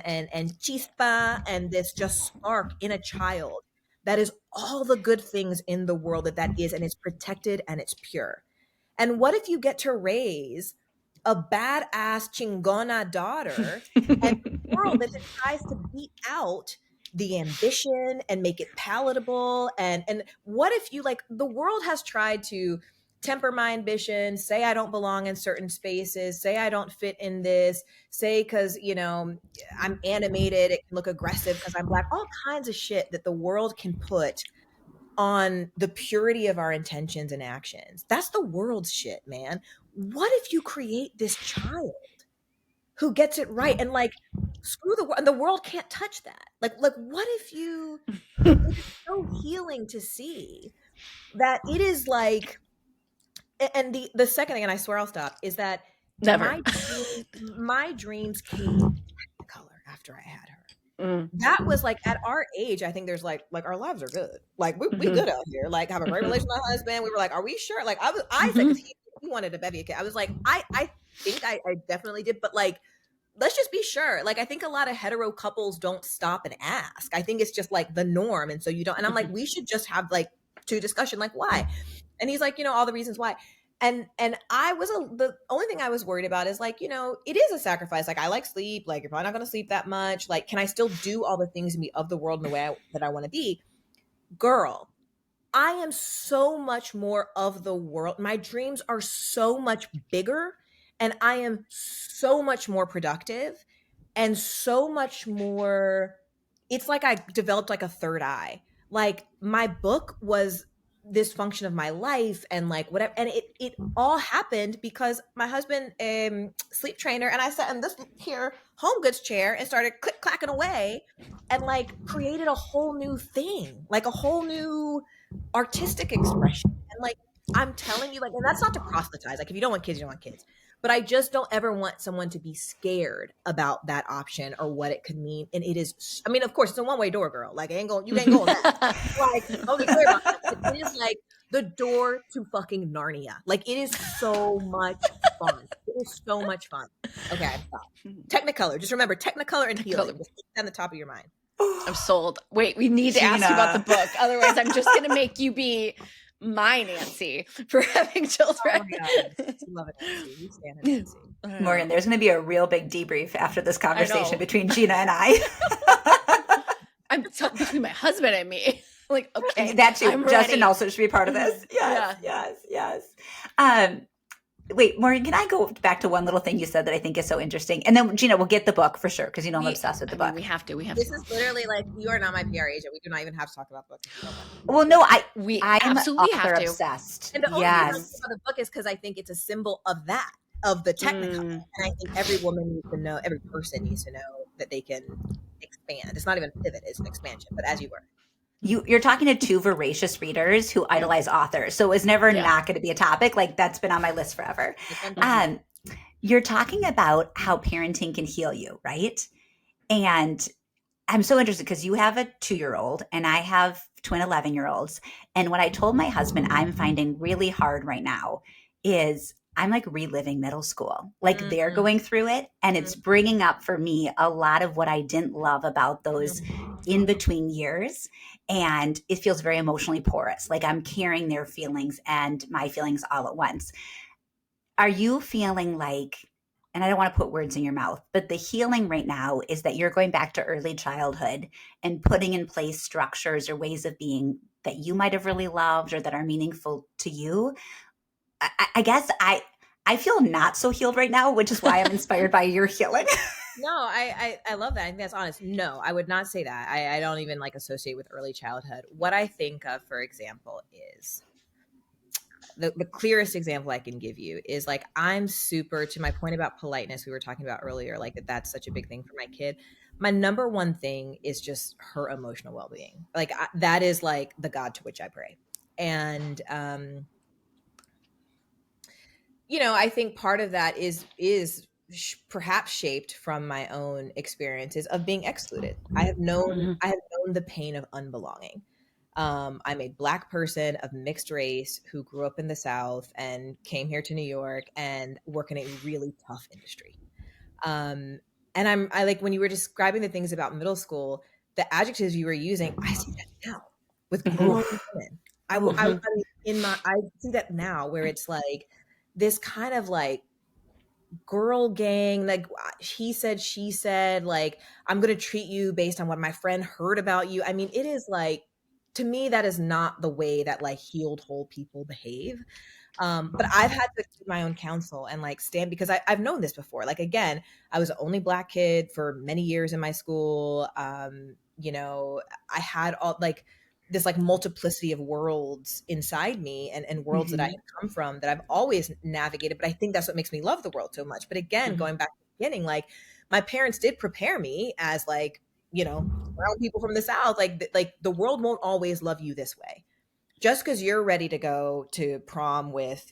chispa and this just spark in a child that is all the good things in the world that is, and it's protected and it's pure? And what if you get to raise a badass chingona daughter and the world that tries to beat out the ambition and make it palatable? And what if you like, the world has tried to temper my ambition, say I don't belong in certain spaces, say I don't fit in this, say because, you know, I'm animated, it can look aggressive because I'm Black, all kinds of shit that the world can put on the purity of our intentions and actions. That's the world's shit, man. What if you create this child who gets it right and like screw the world, and the world can't touch that? Like what if you, it's so healing to see that it is like, and the second thing, and I swear I'll stop, is that Never. my dreams came in color after I had her. That was like at our age, I think there's like our lives are good. Like we good out here. Like have a great relationship with my husband. We were like, are we sure? Like I said, because he wanted a bevy kid. I was like, I think I definitely did, but like, let's just be sure. Like I think a lot of hetero couples don't stop and ask. I think it's just like the norm, and so you don't. And I'm like, we should just have like two discussion, like why? And he's like, you know, all the reasons why. And I was the only thing I was worried about is like, you know, it is a sacrifice. Like I like sleep, like you're probably not going to sleep that much. Like, can I still do all the things and be of the world in the way that I want to be? Girl, I am so much more of the world. My dreams are so much bigger, and I am so much more productive and so much more. It's like I developed like a third eye. Like my book was this function of my life and like whatever, and it all happened because my husband sleep trainer, and I sat in this here home goods chair and started click clacking away and like created a whole new thing, like a whole new artistic expression. And like I'm telling you, like, and that's not to proselytize, like if you don't want kids, you don't want kids, but I just don't ever want someone to be scared about that option or what it could mean. And it is, I mean, of course, it's a one-way door, girl. Like, you ain't going that. Like, I'll be clear about that. It is like the door to fucking Narnia. Like, it is so much fun. It is so much fun. Okay, stop. Technicolor. Just remember, Technicolor and healing. Just keep that on the top of your mind. I'm sold. Wait, we need to ask you about the book. Otherwise, I'm just going to make you be my Nancy for having children. Oh my God. Love it, Nancy. We stand it, Nancy. Morgan, there's going to be a real big debrief after this conversation between Jeana and I. I'm between my husband and me. Like, okay, that too. I'm Justin ready. also should be part of this. Yes. Wait, Morgan, can I go back to one little thing you said that I think is so interesting? And then, Jeana, we'll get the book for sure, because you know I'm obsessed with the book. We have to. This is literally like, you are not my PR agent. We do not even have to talk about the book. Well, no, I'm absolutely have to. Obsessed. And the only reason I talk about the book is because I think it's a symbol of that, of the technical. And I think every woman needs to know, every person needs to know that they can expand. It's not even pivot, it's an expansion, but as you were. You're talking to two voracious readers who idolize authors. So it was never not going to be a topic. Like that's been on my list forever. You're talking about how parenting can heal you, right? And I'm so interested because you have a 2-year-old and I have twin 11-year-olds. And what I told my husband I'm finding really hard right now is I'm like reliving middle school. Like they're going through it, and it's bringing up for me a lot of what I didn't love about those in between years. And it feels very emotionally porous. Like I'm carrying their feelings and my feelings all at once. Are you feeling like, and I don't want to put words in your mouth, but the healing right now is that you're going back to early childhood and putting in place structures or ways of being that you might have really loved or that are meaningful to you? I guess I feel not so healed right now, which is why I'm inspired by your healing. No, I love that. I think that's honest. No, I would not say that. I don't even like associate with early childhood. What I think of, for example, is the clearest example I can give you is like, I'm super, to my point about politeness we were talking about earlier, like that's such a big thing for my kid. My number one thing is just her emotional well-being. Like that is like the God to which I pray. And I think part of that is perhaps shaped from my own experiences of being excluded. I have known the pain of unbelonging. I'm a Black person of mixed race who grew up in the South and came here to New York and work in a really tough industry. And I like when you were describing the things about middle school, the adjectives you were using, I see that now with grown women. I see that now where it's like this kind of like girl gang, like he said, she said, like, I'm going to treat you based on what my friend heard about you. I mean, it is like, to me, that is not the way that like healed whole people behave. But I've had to do my own counsel and like stand, because I've known this before. Like, again, I was the only Black kid for many years in my school. I had all like this like multiplicity of worlds inside me and worlds that I had come from that I've always navigated. But I think that's what makes me love the world so much. But again, going back to the beginning, like my parents did prepare me as like, brown people from the South, like the world won't always love you this way. Just because you're ready to go to prom with,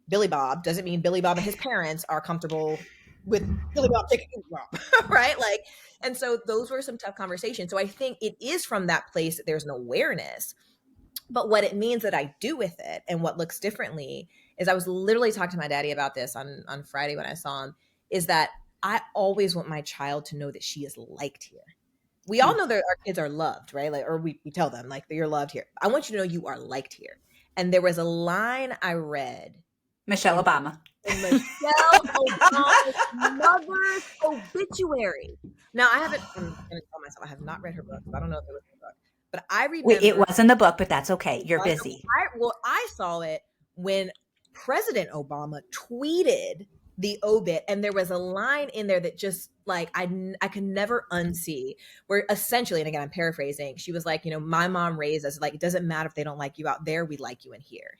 Billy Bob doesn't mean Billy Bob and his parents are comfortable with Billy Bob taking prom, right? Like, and so those were some tough conversations. So I think it is from that place that there's an awareness. But what it means that I do with it and what looks differently is, I was literally talking to my daddy about this on Friday when I saw him, is that I always want my child to know that she is liked here. We all know that our kids are loved, right? Like, or we tell them like, you're loved here. I want you to know you are liked here. And there was a line I read. Michelle Obama. In Michelle Obama's mother's obituary. Now, I'm going to tell myself, I have not read her book. So I don't know if it was her book. But I remember. Wait, it was in the book, but that's okay. You're busy. I saw it when President Obama tweeted the obit, and there was a line in there that just like I can never unsee, where essentially, and again I'm paraphrasing, she was like, my mom raised us like, it doesn't matter if they don't like you out there, we like you in here.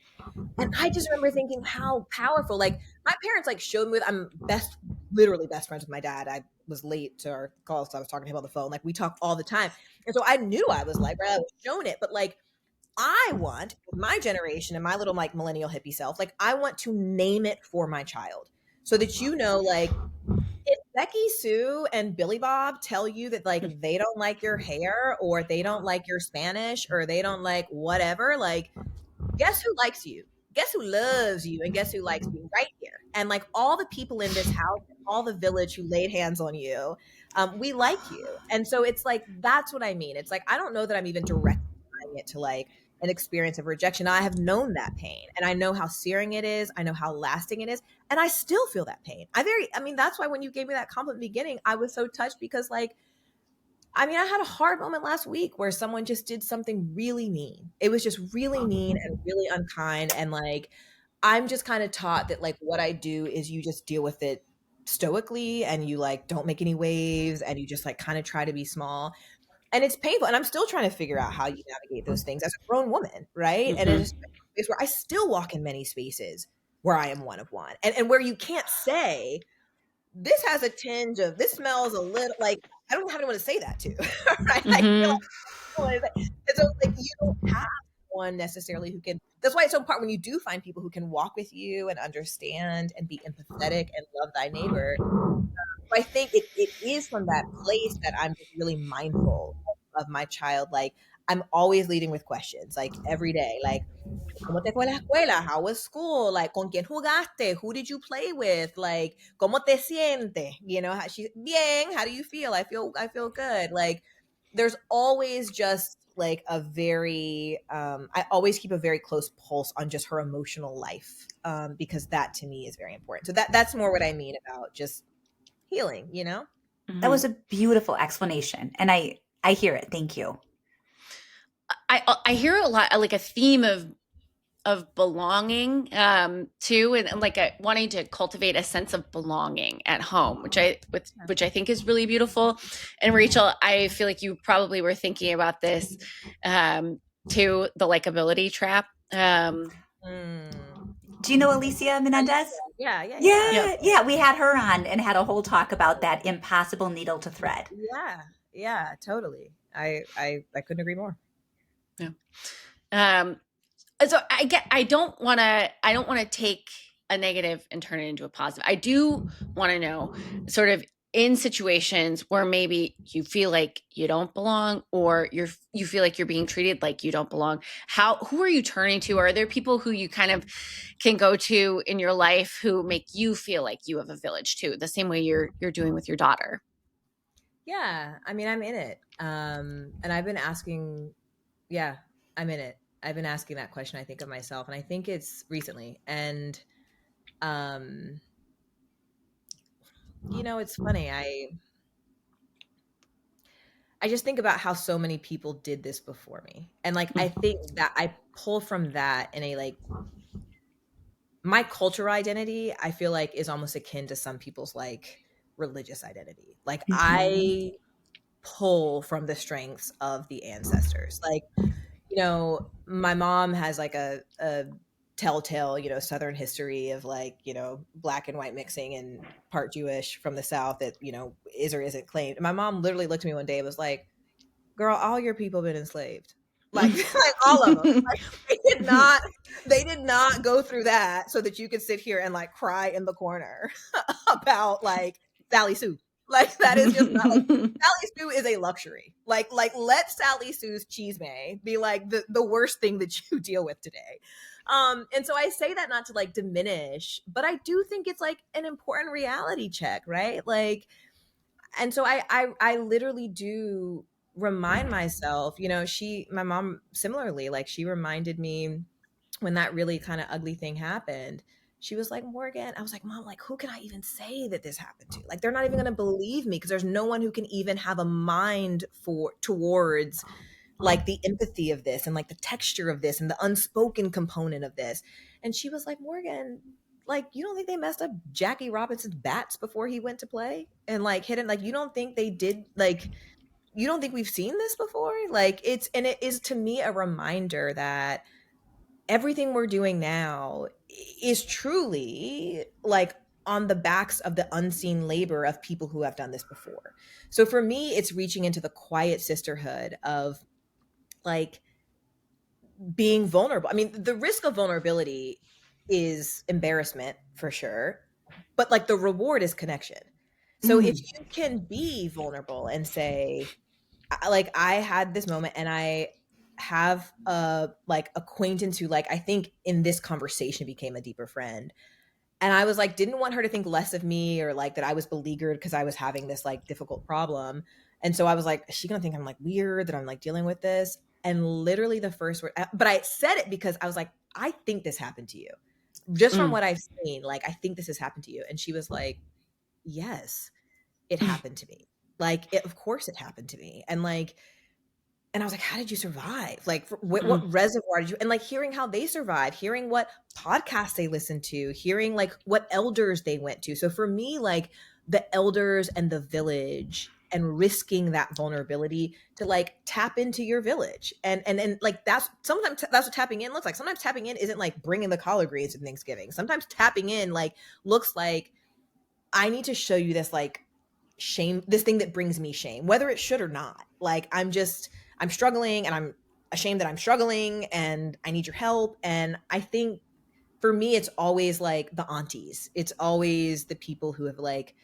And I just remember thinking how powerful, like my parents like showed me, I'm literally best friends with my dad. I was late to our call, so I was talking to him on the phone. Like we talk all the time. And so I knew I was like, I was shown it, but like I want my generation and my little like millennial hippie self, like I want to name it for my child. So that, like, if Becky Sue and Billy Bob tell you that like they don't like your hair, or they don't like your Spanish, or they don't like whatever, like guess who likes you? Guess who loves you? And guess who likes you right here? And like all the people in this house, all the village who laid hands on you, we like you. And so it's like, that's what I mean. It's like, I don't know that I'm even directly tying it to like an experience of rejection. I have known that pain, and I know how searing it is. I know how lasting it is. And I still feel that pain. That's why when you gave me that compliment in the beginning, I was so touched, because like, I had a hard moment last week where someone just did something really mean. It was just really mean and really unkind. And like, I'm just kind of taught that like what I do is you just deal with it stoically, and you like don't make any waves, and you just like kind of try to be small. And it's painful. And I'm still trying to figure out how you navigate those things as a grown woman, right? And it's a space where I still walk in many spaces where I am one of one, and where you can't say, this has a tinge of, this smells a little like, I don't have anyone to say that to, right? And so like, you don't have one necessarily who can, that's why it's so important when you do find people who can walk with you and understand and be empathetic and love thy neighbor. So I think it is from that place that I'm just really mindful of my child. Like I'm always leading with questions, like every day, like, ¿Cómo te fue la escuela? How was school? Like, ¿con quién jugaste? Who did you play with? Like, ¿cómo te sientes? How bien, how do you feel? I feel good. Like, there's always just like a very, I always keep a very close pulse on just her emotional life, because that to me is very important. So that's more what I mean about just healing, That was a beautiful explanation. And I hear it. Thank you. I hear a lot, like a theme of of belonging too, and like wanting to cultivate a sense of belonging at home, which I think is really beautiful. And Rischall, I feel like you probably were thinking about this too, the likability trap. Do you know Alicia Menendez? Yeah. Yeah. We had her on and had a whole talk about that impossible needle to thread. Yeah, totally. I couldn't agree more. Yeah. So I don't want to take a negative and turn it into a positive. I do want to know, sort of, in situations where maybe you feel like you don't belong, or you feel like you're being treated like you don't belong, who are you turning to? Are there people who you kind of can go to in your life who make you feel like you have a village too, the same way you're doing with your daughter? Yeah, I mean, I'm in it. And I've been asking, yeah, I'm in it. I've been asking that question, I think, of myself, and I think it's recently. And it's funny. I just think about how so many people did this before me. And like I think that I pull from that in a like my cultural identity, I feel like is almost akin to some people's like religious identity. Like I pull from the strengths of the ancestors. Like, my mom has like a telltale, Southern history of like, black and white mixing and part Jewish from the South that, is or isn't claimed. And my mom literally looked at me one day and was like, girl, all your people been enslaved. Like, like all of them. Like, they did not go through that so that you could sit here and like cry in the corner about like Sally Sue. Like that is just not like Sally Sue is a luxury. Like let Sally Sue's chisme be like the worst thing that you deal with today. And so I say that not to like diminish, but I do think it's like an important reality check, right? Like, and so I literally do remind myself, my mom similarly, like she reminded me when that really kind of ugly thing happened. She was like, Morgan, I was like, Mom, like, who can I even say that this happened to? Like, they're not even going to believe me because there's no one who can even have a mind towards like the empathy of this and like the texture of this and the unspoken component of this. And she was like, Morgan, like, you don't think they messed up Jackie Robinson's bats before he went to play and like hit it? Like, you don't think they did, like, you don't think we've seen this before? Like, it is to me a reminder that everything we're doing now is truly like on the backs of the unseen labor of people who have done this before. So for me, it's reaching into the quiet sisterhood of like being vulnerable. I mean, the risk of vulnerability is embarrassment for sure, but like the reward is connection. So if you can be vulnerable and say, like, I had this moment and I have a like acquaintance who like I think in this conversation became a deeper friend. And I was like, didn't want her to think less of me or like that I was beleaguered because I was having this like difficult problem. And so I was like, is she gonna think I'm like weird that I'm like dealing with this? And literally the first word, but I said it because I was like, I think this happened to you. Just from what I've seen, like, I think this has happened to you. And she was like, yes, it happened to me. Like, of course it happened to me. And like, and I was like, how did you survive? Like, what reservoir did you, and like hearing how they survived, hearing what podcasts they listened to, hearing like what elders they went to. So for me, like the elders and the village and risking that vulnerability to like tap into your village. And like, that's sometimes that's what tapping in looks like. Sometimes tapping in isn't like bringing the collard greens to Thanksgiving. Sometimes tapping in like looks like, I need to show you this like shame, this thing that brings me shame, whether it should or not. Like, I'm struggling and I'm ashamed that I'm struggling and I need your help. And I think for me, it's always like the aunties. It's always the people who have like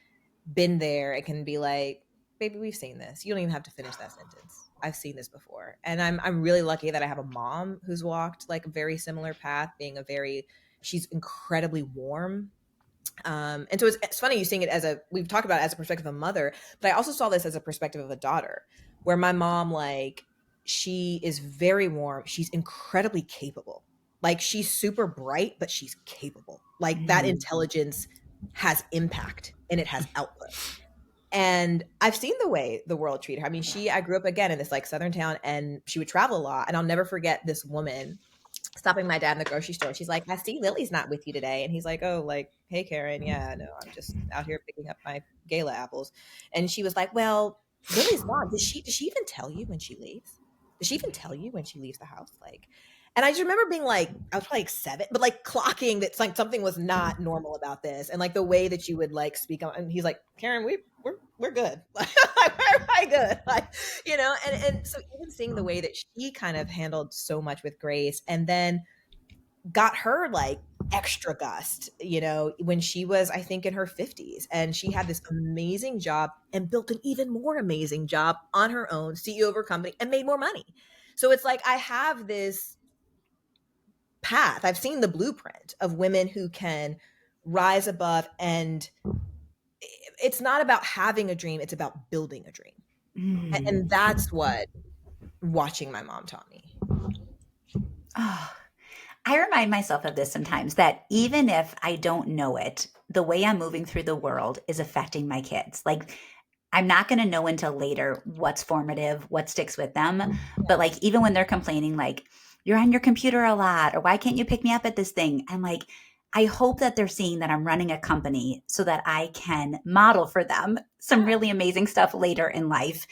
been there and can be like, baby, we've seen this. You don't even have to finish that sentence. I've seen this before. And I'm really lucky that I have a mom who's walked like a very similar path, she's incredibly warm. And so it's funny you seeing it we've talked about it as a perspective of a mother, but I also saw this as a perspective of a daughter, where my mom, like, she is very warm. She's incredibly capable. Like, she's super bright, but she's capable. Like, that intelligence has impact and it has output. And I've seen the way the world treated her. I mean, I grew up again in this like Southern town and she would travel a lot. And I'll never forget this woman stopping my dad in the grocery store. She's like, I see Lily's not with you today. And he's like, oh, like, hey, Karen. Yeah, no, I'm just out here picking up my gala apples. And she was like, well, Lily's gone. Does she even tell you when she leaves? Does she even tell you when she leaves the house? Like, and I just remember being like, I was probably like 7, but like clocking that like something was not normal about this. And like the way that you would like speak on, and he's like, Karen, we're good. Like, we're probably good. Like, you know, and so even seeing the way that she kind of handled so much with grace, and then got her like extra gust, you know, when she was, I think, in her 50s, and she had this amazing job and built an even more amazing job on her own, CEO of her company, and made more money. So it's like I have this path. I've seen the blueprint of women who can rise above, and it's not about having a dream, it's about building a dream. And that's what watching my mom taught me. Oh, I remind myself of this sometimes, that even if I don't know it, the way I'm moving through the world is affecting my kids. Like, I'm not going to know until later what's formative, what sticks with them. But like, even when they're complaining, like, you're on your computer a lot, or why can't you pick me up at this thing? I'm like, I hope that they're seeing that I'm running a company so that I can model for them some really amazing stuff later in life,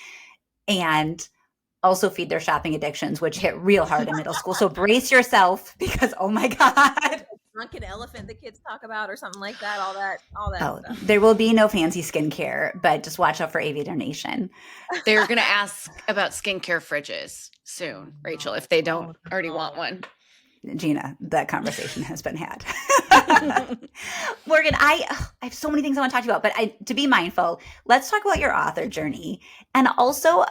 and also feed their shopping addictions, which hit real hard in middle school. So brace yourself, because oh my God. Drunken elephant the kids talk about, or something like that, all that Oh, stuff. there will be no fancy skincare, but just watch out for AV donation. They're going to ask about skincare fridges soon, Rachel, if they don't already want one. Jeana, that conversation has been had. Morgan, I have so many things I want to talk to you about, but to be mindful, let's talk about your author journey. And also,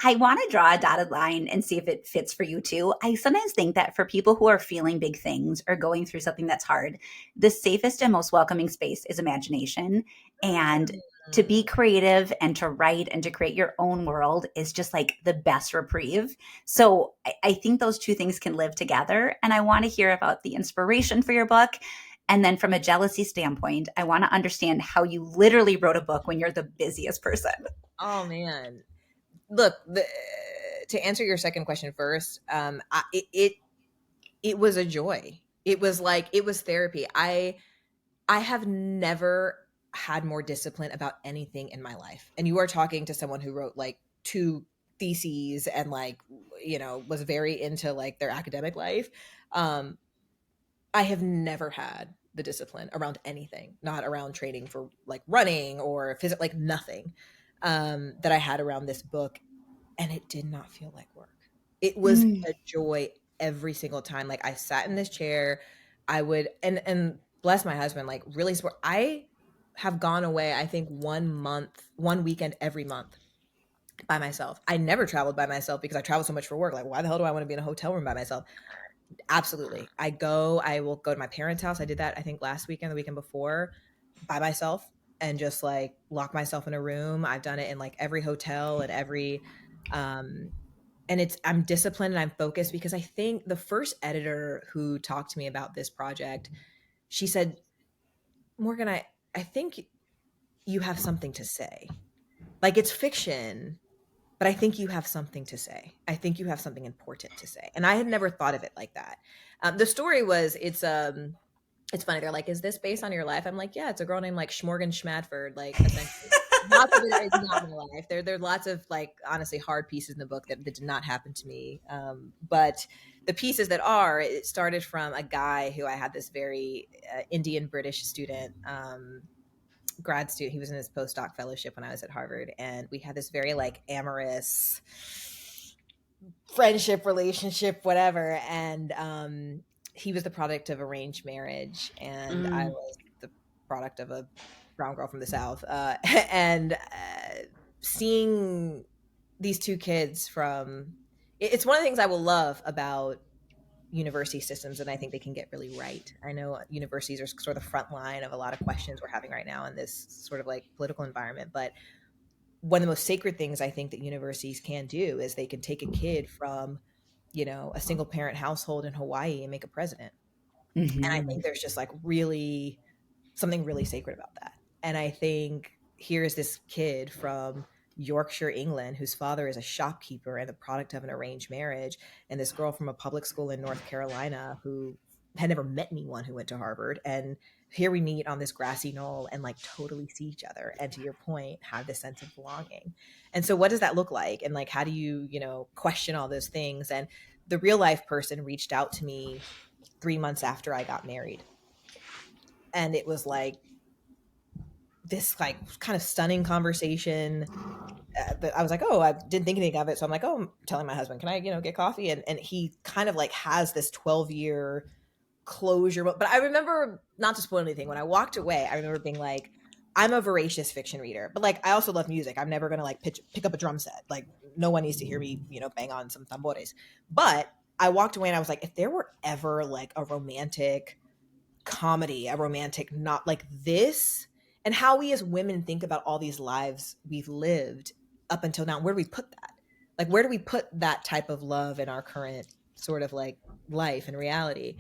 I want to draw a dotted line and see if it fits for you too. I sometimes think that for people who are feeling big things or going through something that's hard, the safest and most welcoming space is imagination. And to be creative and to write and to create your own world is just like the best reprieve. So I think those two things can live together. And I want to hear about the inspiration for your book. And then from a jealousy standpoint, I want to understand how you literally wrote a book when you're the busiest person. Oh, man. Look, to answer your second question first, it was a joy. It was therapy. I have never had more discipline about anything in my life. And you are talking to someone who wrote like 2 theses and like, you know, was very into like their academic life. I have never had the discipline around anything, not around training for like running or physical, like nothing, that I had around this book. And it did not feel like work. It was a joy every single time. Like I sat in this chair, I would, and bless my husband, like really support. I have gone away, I think 1 weekend every month by myself. I never traveled by myself because I travel so much for work. Like, why the hell do I want to be in a hotel room by myself? Absolutely. I will go to my parents' house. I did that, I think last weekend, the weekend before, by myself, and just like lock myself in a room. I've done it in like every hotel and every, and I'm disciplined and I'm focused, because I think the first editor who talked to me about this project, she said, Morgan, I think you have something to say. Like, it's fiction, but I think you have something to say. I think you have something important to say. And I had never thought of it like that. The story was, it's funny. They're like, is this based on your life? I'm like, yeah, it's a girl named like Morgan Radford, like essentially. Lots of it is not my life. There's lots of like, honestly, hard pieces in the book that did not happen to me. But the pieces that are, it started from a guy who I had this very Indian British student, grad student. He was in his postdoc fellowship when I was at Harvard. And we had this very like amorous friendship, relationship, whatever. And he was the product of arranged marriage. And I was the product of a brown girl from the South. And seeing these 2 kids it's one of the things I will love about university systems, and I think they can get really right. I know universities are sort of the front line of a lot of questions we're having right now in this sort of like political environment. But one of the most sacred things I think that universities can do is they can take a kid from, you know, a single parent household in Hawaii and make a president. And I think there's just like really something really sacred about that. And I think here's this kid from Yorkshire, England, whose father is a shopkeeper and the product of an arranged marriage, and this girl from a public school in North Carolina who had never met anyone who went to Harvard. And here we meet on this grassy knoll and like totally see each other. And to your point, have this sense of belonging. And so what does that look like? And like, how do you, question all those things? And the real life person reached out to me 3 months after I got married. And it was like this like kind of stunning conversation. But I was like, oh, I didn't think anything of it. So I'm like, oh, I'm telling my husband, can I, get coffee? And he kind of like has this 12-year closure. But I remember, not to spoil anything, when I walked away, I remember being like, I'm a voracious fiction reader, but like, I also love music. I'm never going to like pick up a drum set. Like no one needs to hear me, bang on some tambores. But I walked away and I was like, if there were ever like a romantic comedy, a romantic, not like this, and how we as women think about all these lives we've lived up until now, where do we put that? Like, where do we put that type of love in our current sort of like life and reality?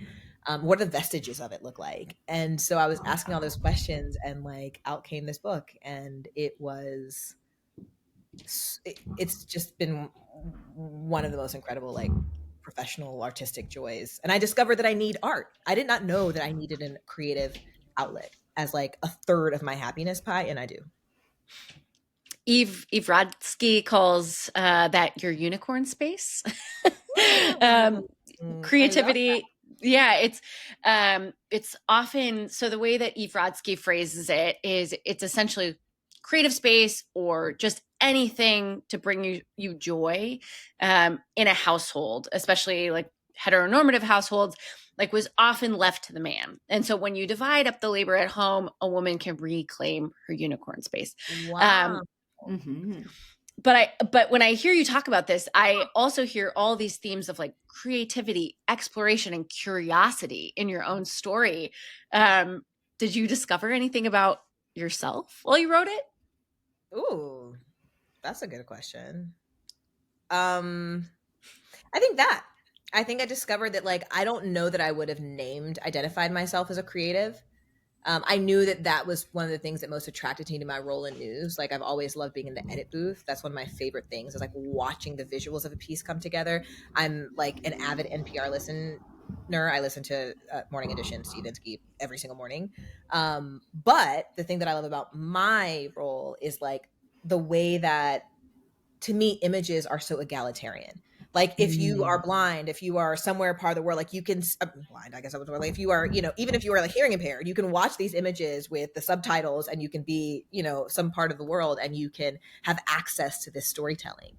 What do the vestiges of it look like? And so I was asking all those questions, and like out came this book, and it's just been one of the most incredible like professional artistic joys. And I discovered that I need art. I did not know that I needed a creative outlet as like a third of my happiness pie, and I do. Eve Rodsky calls that your unicorn space. Creativity. Yeah, it's often, so the way that Eve Rodsky phrases it is it's essentially creative space or just anything to bring you joy in a household, especially like heteronormative households, like was often left to the man. And so when you divide up the labor at home, a woman can reclaim her unicorn space. Wow. But when I hear you talk about this, I also hear all these themes of like creativity, exploration, and curiosity in your own story. Did you discover anything about yourself while you wrote it? Ooh, that's a good question. I think I discovered that like, I don't know that I would have identified myself as a creative. I knew that was one of the things that most attracted me to my role in news. Like I've always loved being in the edit booth. That's one of my favorite things, is like watching the visuals of a piece come together. I'm like an avid NPR listener. I listen to Morning Edition, Steve Inskeep, every single morning. But the thing that I love about my role is like the way that, to me, images are so egalitarian. Like if you are blind, if you are somewhere part of the world, like you can blind, I guess I was like, if you are, even if you are like hearing impaired, you can watch these images with the subtitles and you can be, some part of the world and you can have access to this storytelling.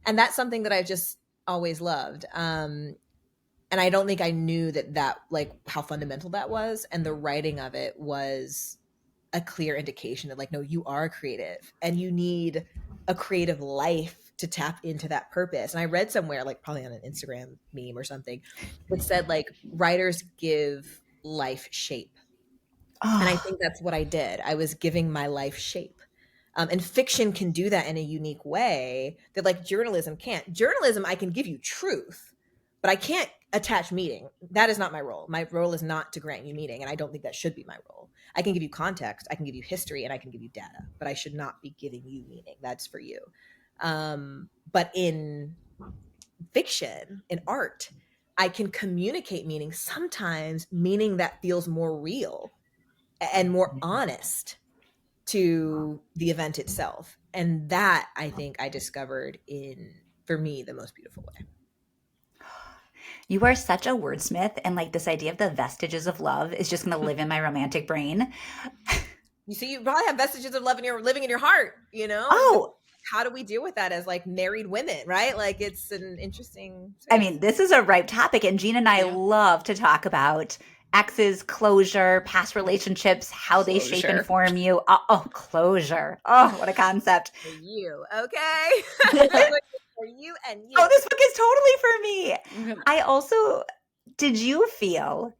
And that's something that I've just always loved. And I don't think I knew that like how fundamental that was. And the writing of it was a clear indication that like, no, you are creative and you need a creative life to tap into that purpose. And I read somewhere, like probably on an Instagram meme or something, that said like writers give life shape. And I think that's what I did. I was giving my life shape. And fiction can do that in a unique way that like journalism can't. Journalism, I can give you truth, but I can't attach meaning. That is not my role. My role is not to grant you meaning. And I don't think that should be my role. I can give you context, I can give you history, and I can give you data, but I should not be giving you meaning. That's for you. But in fiction, in art, I can communicate meaning, sometimes meaning that feels more real and more honest to the event itself. And that, I think, I discovered in, for me, the most beautiful way. You are such a wordsmith, and like this idea of the vestiges of love is just going to live in my romantic brain. You see, you probably have vestiges of love living in your heart, Oh, how do we deal with that as like married women, right? Like it's an interesting space. I mean, this is a ripe topic, and Jeana and I love to talk about exes, closure, past relationships, how they shape and form you. Closure. Oh, what a concept. For you, okay? For you and you. Oh, this book is totally for me. I also, did you feel,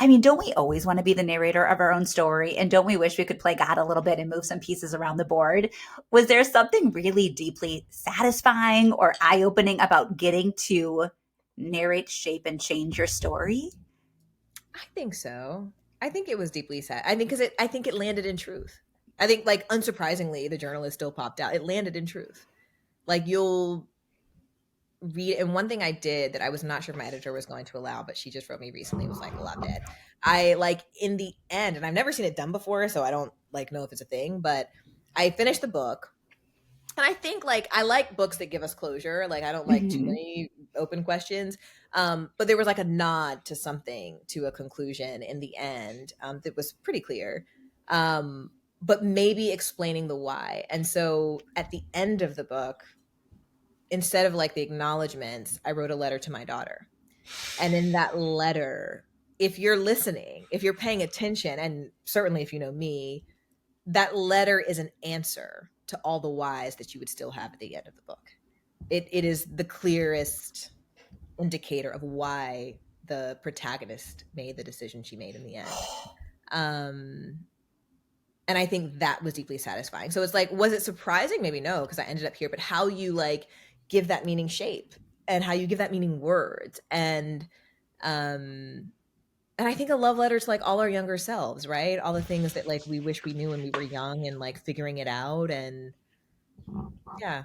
I mean, don't we always want to be the narrator of our own story? And don't we wish we could play God a little bit and move some pieces around the board? Was there something really deeply satisfying or eye-opening about getting to narrate, shape, and change your story? I think so. I think it was deeply sad. I think because I think it landed in truth. I think, like, unsurprisingly, the journalist still popped out. It landed in truth. Like, you'll read, and one thing I did that I was not sure if my editor was going to allow, but she just wrote me recently, was like, well, I'm dead. I, like, in the end, and I've never seen it done before, so I don't, like, know if it's a thing, but I finished the book. And I think, like, I like books that give us closure. Like, I don't like too many open questions. But there was, like, a nod to something, to a conclusion in the end that was pretty clear. But maybe explaining the why. And so at the end of the book, instead of, like, the acknowledgments, I wrote a letter to my daughter. And in that letter, if you're listening, if you're paying attention, and certainly if you know me, that letter is an answer to all the whys that you would still have at the end of the book. It is the clearest indicator of why the protagonist made the decision she made in the end. And I think that was deeply satisfying. So it's like, was it surprising? Maybe no, because I ended up here. But how you, like, give that meaning shape, and how you give that meaning words, and I think a love letter to, like, all our younger selves, right? All the things that, like, we wish we knew when we were young, and, like, figuring it out. And yeah.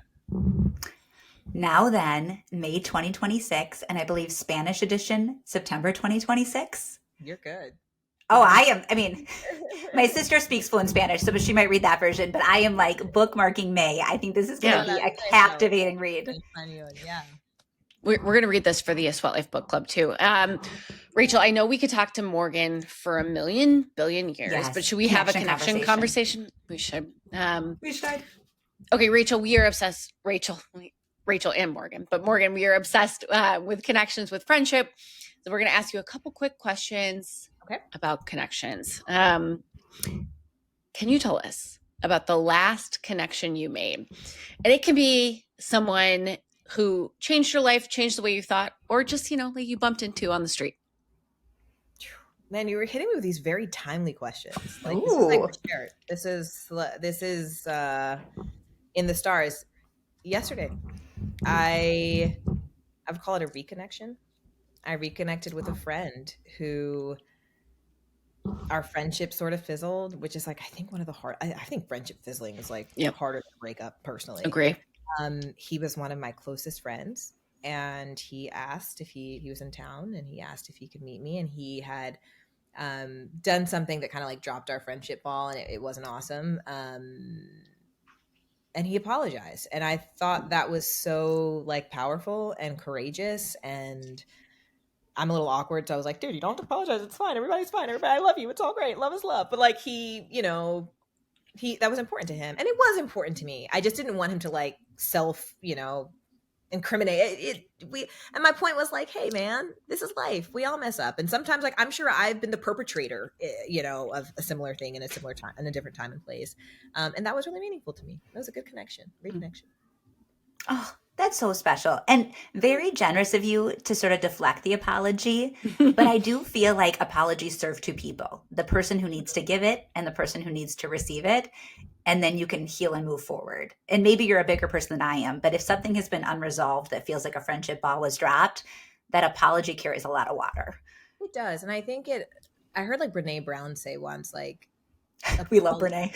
Now then, May 2026, and I believe Spanish edition, September 2026. You're good. Oh, I mean, my sister speaks fluent Spanish, so she might read that version, but I am, like, bookmarking May. I think this is going to be a captivating read. Yeah. We're going to read this for the Sweat Life Book Club too. Rachel, I know we could talk to Morgan for a million billion years, but should we have a connection conversation? We should. We should. Okay, Rachel, we are obsessed. Rachel and Morgan, but Morgan, we are obsessed with connections, with friendship. So we're going to ask you a couple quick questions about connections. Can you tell us about the last connection you made? And it can be someone who changed your life, changed the way you thought, or just, like you bumped into on the street. Man, you were hitting me with these very timely questions. Like, this is like this is in the stars. Yesterday, I would call it a reconnection. I reconnected with a friend who, our friendship sort of fizzled, which is, like, I think one of the hard. I think friendship fizzling is, like, harder to break up personally. Agree. He was one of my closest friends, and he asked if he was in town, and he asked if he could meet me, and he had done something that kind of, like, dropped our friendship ball, and it wasn't awesome. And he apologized, and I thought that was so, like, powerful and courageous. And I'm a little awkward, so I was like, dude, you don't have to apologize. It's fine. Everybody's fine. Everybody, I love you. It's all great. Love is love. But, like, he that was important to him, and it was important to me. I just didn't want him to, like, self, incriminate and my point was, like, hey man, this is life. We all mess up, and sometimes, like, I'm sure I've been the perpetrator, of a similar thing in a similar time, in a different time and place. And that was really meaningful to me. That was a good connection, reconnection. Oh, that's so special, and very generous of you to sort of deflect the apology. But I do feel like apologies serve two people: the person who needs to give it and the person who needs to receive it. And then you can heal and move forward. And maybe you're a bigger person than I am, but if something has been unresolved that feels like a friendship ball was dropped, that apology carries a lot of water. It does. And I think I heard, like, Brene Brown say once, like, we love Brene.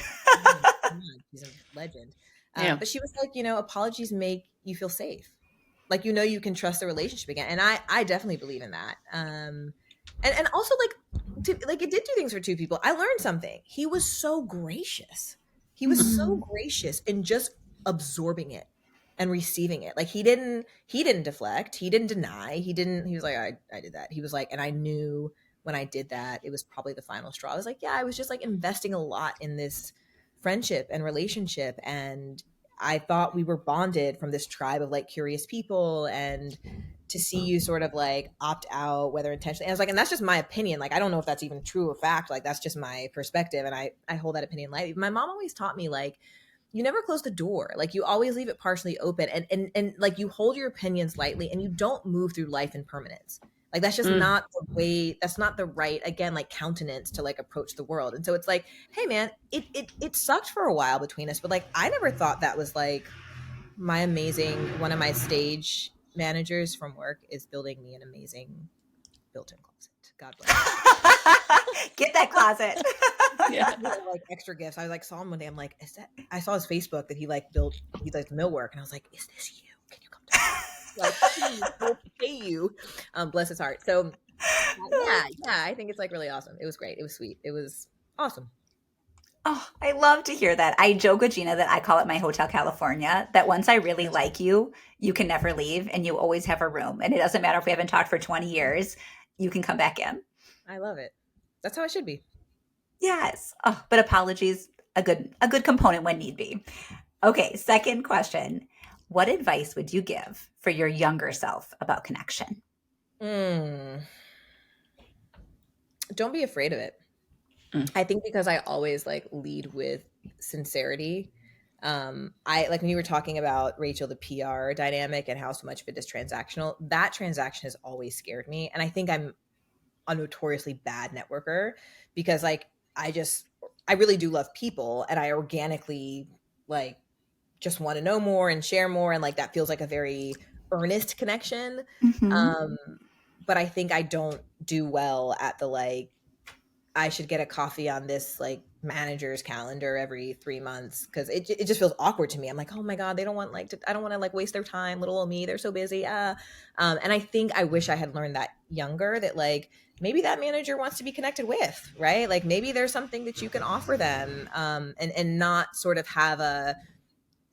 She's a legend. But she was like, apologies make you feel safe. Like, you can trust the relationship again. And I definitely believe in that. And also, like, it did do things for two people. I learned something. He was so gracious. He was so gracious in just absorbing it and receiving it. Like, he didn't deflect. He didn't deny. He was like, I did that. He was like, and I knew when I did that, it was probably the final straw. I was like, yeah, I was just, like, investing a lot in this friendship and relationship. And I thought we were bonded from this tribe of, like, curious people, and to see you sort of, like, opt out, whether intentionally. And I was like, and that's just my opinion. Like, I don't know if that's even true or fact. Like, that's just my perspective. And I hold that opinion lightly. My mom always taught me, like, you never close the door. Like, you always leave it partially open, and like, you hold your opinions lightly, and you don't move through life in permanence. Like, that's just not the way, that's not the right, again, like, countenance to, like, approach the world. And so it's like, hey man, it sucked for a while between us, but, like, I never thought that was, like, one of my stage managers from work is building me an amazing built-in closet, God bless. Get that closet. Yeah. Like extra gifts. I like saw him one day. I'm like, is that? I saw his Facebook that he like built. He like millwork, and I was like, is this you? Can you come to me? Like, please, we'll pay you. Bless his heart. So, yeah. I think it's like really awesome. It was great. It was sweet. It was awesome. Oh, I love to hear that. I joke with Jeana that I call it my Hotel California, that once I really like you, you can never leave and you always have a room. And it doesn't matter if we haven't talked for 20 years, you can come back in. I love it. That's how it should be. Yes. Oh, but apologies, a good component when need be. Okay, second question. What advice would you give for your younger self about connection? Don't be afraid of it. I think because I always like lead with sincerity. I like when you were talking about Rischall, the PR dynamic and how so much of it is transactional. That transaction has always scared me. And I think I'm a notoriously bad networker because like I really do love people and I organically like just want to know more and share more. And like that feels like a very earnest connection. Mm-hmm. But I think I don't do well at the like, I should get a coffee on this like manager's calendar every 3 months because it just feels awkward to me. I'm like, oh my God, they don't want like I don't want to like waste their time. Little old me, they're so busy. And I think I wish I had learned that younger that like maybe that manager wants to be connected with, right? Like maybe there's something that you can offer them and not sort of have a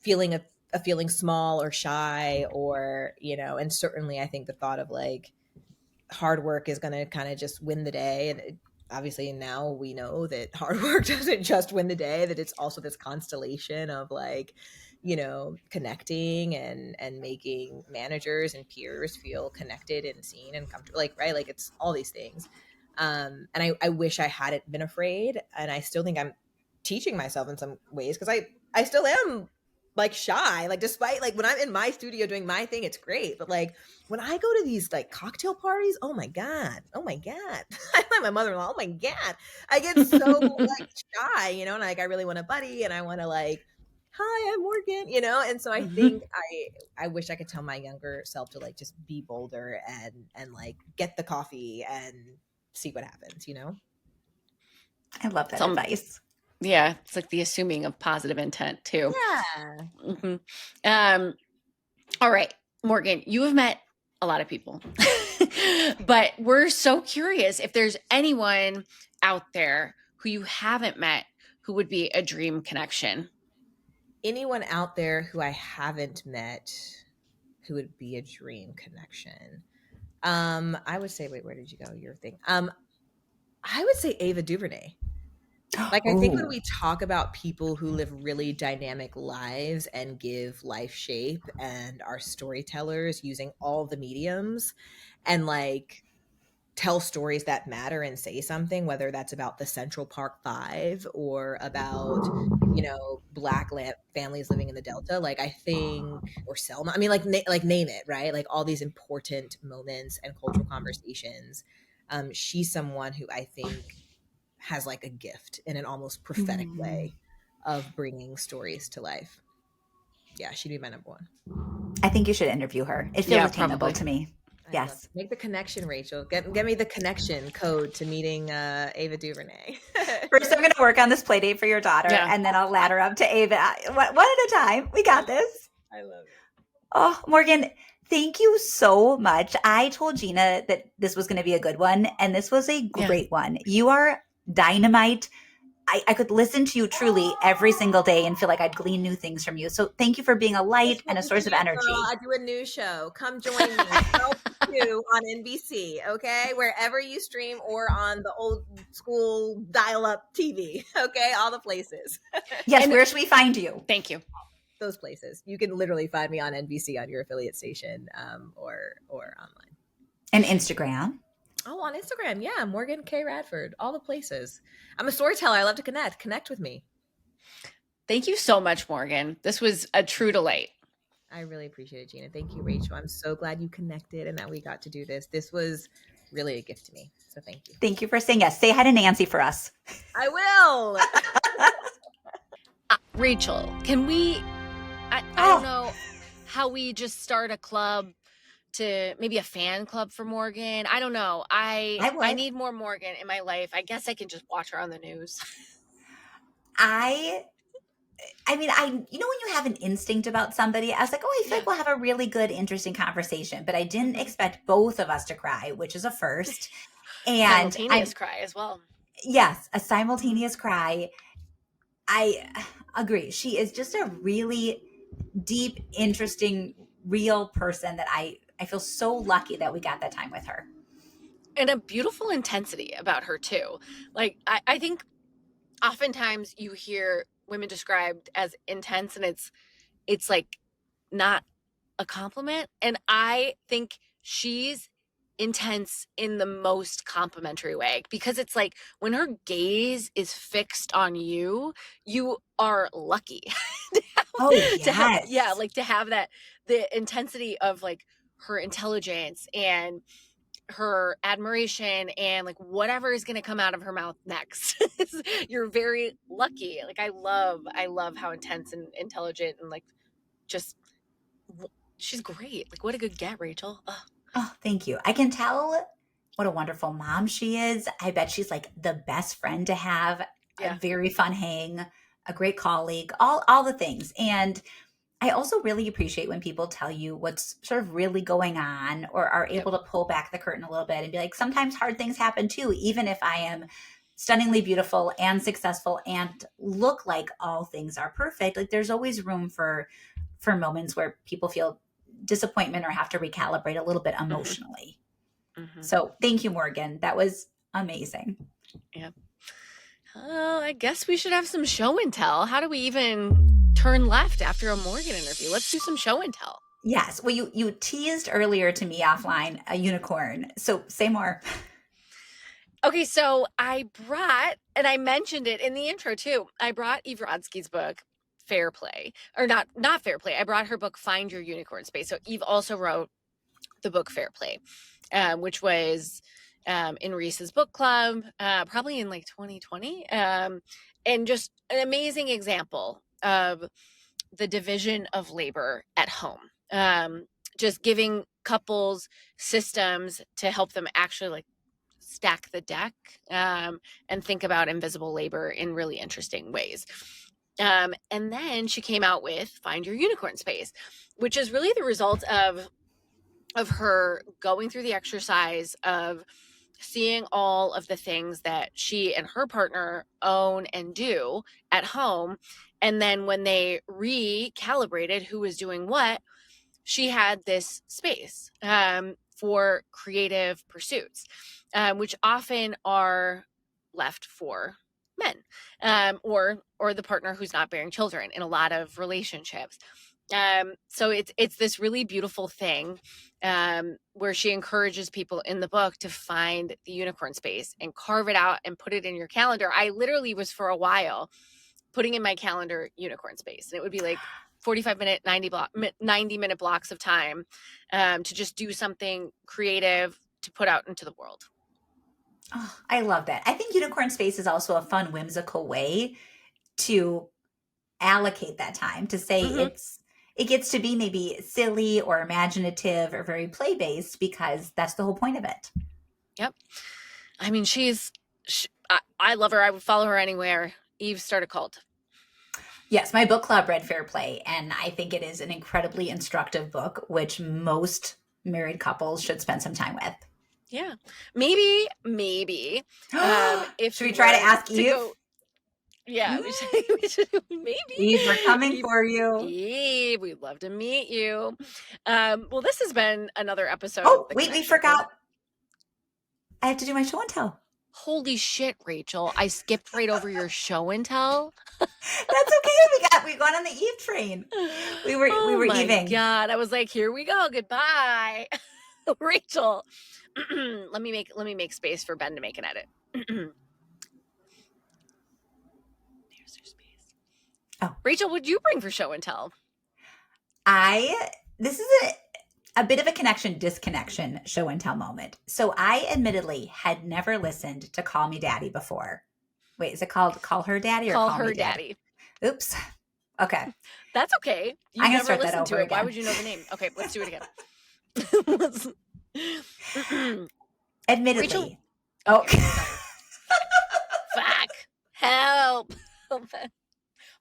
feeling small or shy or, you know, and certainly I think the thought of like hard work is going to kind of just win the day. And obviously now we know that hard work doesn't just win the day, that it's also this constellation of like, you know, connecting and making managers and peers feel connected and seen and comfortable, like, right. Like it's all these things. And I wish I hadn't been afraid. And I still think I'm teaching myself in some ways because I still am like shy, like despite like when I'm in my studio doing my thing, it's great. But like when I go to these like cocktail parties, oh my God. I like my mother-in-law, oh my God. I get so like shy, you know, and like I really want a buddy and I want to like, hi, I'm Morgan, you know? And so I think I wish I could tell my younger self to like just be bolder and like get the coffee and see what happens, you know? I love that advice. Yeah, it's like the assuming of positive intent too. Yeah. Mm-hmm. All right, Morgan, you have met a lot of people, but we're so curious if there's anyone out there who you haven't met who would be a dream connection. Anyone out there who I haven't met who would be a dream connection? I would say, wait, where did you go? Your thing. I would say Ava DuVernay. Like, I think when we talk about people who live really dynamic lives and give life shape and are storytellers using all the mediums and like tell stories that matter and say something, whether that's about the Central Park Five or about, you know, Black families living in the Delta, like I think, or Selma, I mean, like name it, right? Like all these important moments and cultural conversations. She's someone who I think has like a gift in an almost prophetic way of bringing stories to life. Yeah, she'd be my number one. I think you should interview her. It feels attainable to me. Yes. Make the connection, Rischall. Get me the connection code to meeting Ava DuVernay. First, I'm going to work on this play date for your daughter, and then I'll ladder up to Ava. One at a time. We got this. I love it. Oh, Morgan, thank you so much. I told Jeana that this was going to be a good one, and this was a great one. You are dynamite. I could listen to you truly every single day and feel like I'd glean new things from you. So thank you for being a light and a source of energy. I do a new show. Come join me. 12 on NBC, okay? Wherever you stream or on the old school dial-up TV, okay? All the places. Yes, where should we find you? Thank you. Those places. You can literally find me on NBC on your affiliate station or online. And Instagram. Oh, on Instagram. Yeah. Morgan K. Radford. All the places. I'm a storyteller. I love to connect. Connect with me. Thank you so much, Morgan. This was a true delight. I really appreciate it, Jeana. Thank you, Rischall. I'm so glad you connected and that we got to do this. This was really a gift to me. So thank you. Thank you for saying yes. Say hi to Nancy for us. I will. Rischall, can we, I don't know how we just start a club to maybe a fan club for Morgan. I don't know. I would. need more Morgan in my life. I guess I can just watch her on the news. I mean, you know, when you have an instinct about somebody, I was like, oh, I feel Yeah. like we'll have a really good, interesting conversation. But I didn't expect both of us to cry, which is a first. And Simultaneous cry as well. yes, a simultaneous cry. I agree. She is just a really deep, interesting, real person that I feel so lucky that we got that time with her. And a beautiful intensity about her too. Like I think oftentimes you hear women described as intense and it's like not a compliment. And I think she's intense in the most complimentary way, because it's like when her gaze is fixed on you, you are lucky Oh, to have, yeah, yes. like to have that, the intensity of like her intelligence and her admiration and like whatever is going to come out of her mouth next. You're very lucky. Like I love how intense and intelligent and like just she's great. Like what a good get, Rachel. Ugh. Oh, thank you. I can tell what a wonderful mom she is. I bet she's like the best friend to have, a Yeah. very fun hang, a great colleague, all the things. And I also really appreciate when people tell you what's sort of really going on or are Yep. able to pull back the curtain a little bit and be like, sometimes hard things happen too, even if I am stunningly beautiful and successful and look like all things are perfect. Like there's always room for moments where people feel disappointment or have to recalibrate a little bit Mm-hmm. emotionally. Mm-hmm. So thank you, Morgan. That was amazing. Yep. I guess we should have some show and tell. How do we even turn left after a Morgan interview? Let's do some show and tell. Yes. Well, you teased earlier to me offline a unicorn. So say more. Okay, so I brought, and I mentioned it in the intro too, I brought Eve Rodsky's book, Fair Play, or not Fair Play. I brought her book, Find Your Unicorn Space. So Eve also wrote the book Fair Play, which was in Reese's book club, probably in like 2020. And just an amazing example of the division of labor at home. Just giving couples systems to help them actually like stack the deck and think about invisible labor in really interesting ways. And then she came out with Find Your Unicorn Space, which is really the result of her going through the exercise of seeing all of the things that she and her partner own and do at home. And then when they recalibrated who was doing what, she had this space for creative pursuits, which often are left for men or the partner who's not bearing children in a lot of relationships. So it's this really beautiful thing where she encourages people in the book to find the unicorn space and carve it out and put it in your calendar. I literally was for a while putting in my calendar unicorn space, and it would be like 45-minute, 90-minute blocks of time to just do something creative to put out into the world. Oh, I love that. I think unicorn space is also a fun, whimsical way to allocate that time to say Mm-hmm. it gets to be maybe silly or imaginative or very play based because that's the whole point of it. Yep. I mean, I love her. I would follow her anywhere. Eve, start a cult. Yes, my book club read Fair Play, and I think it is an incredibly instructive book, which most married couples should spend some time with. Yeah. Maybe if Should we you try to were ask Eve? Yeah, we should maybe. Eve, we're coming Eve, for you. Eve, we'd love to meet you. Well, this has been another episode Oh, of The wait, we Connection Club. forgot. I have to do my show and tell. Holy shit, Rachel. I skipped right over your show and tell. That's okay. We got on the Eve train. We were my Eving. God. I was like, here we go. Goodbye. Rachel. let me make space for Ben to make an edit. There's their space. Oh. Rachel, what'd you bring for show and tell? This is a bit of a connection disconnection show and tell moment. So I admittedly had never listened to Call Me Daddy before. Wait, is it called Call Her Daddy or Call Call Her Me Daddy? Oops. Okay. That's okay. You I'm gonna never start that listened to over it. Why again. would you know the name? Okay, let's do it again. Admittedly. Rischall. Okay, sorry. Fuck. Help.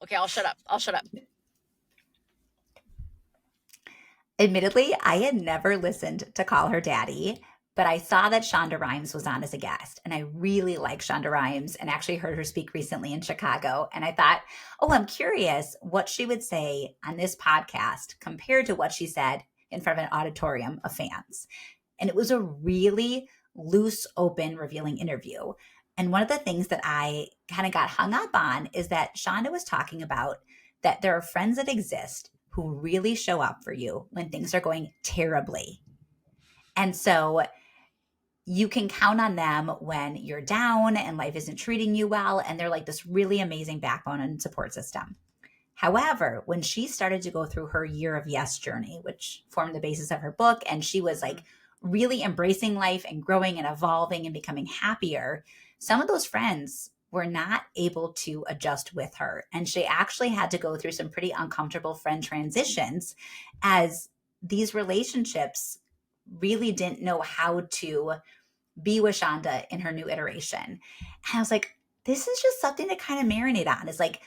Okay, I'll shut up. Admittedly, I had never listened to Call Her Daddy, but I saw that Shonda Rhimes was on as a guest. And I really like Shonda Rhimes and actually heard her speak recently in Chicago. And I thought, oh, I'm curious what she would say on this podcast compared to what she said in front of an auditorium of fans. And it was a really loose, open, revealing interview. And one of the things that I kind of got hung up on is that Shonda was talking about that there are friends that exist who really show up for you when things are going terribly. And so you can count on them when you're down and life isn't treating you well. And they're like this really amazing backbone and support system. However, when she started to go through her year of yes journey, which formed the basis of her book, and she was like really embracing life and growing and evolving and becoming happier, some of those friends were not able to adjust with her. And she actually had to go through some pretty uncomfortable friend transitions as these relationships really didn't know how to be with Shonda in her new iteration. And I was like, this is just something to kind of marinate on. It's like,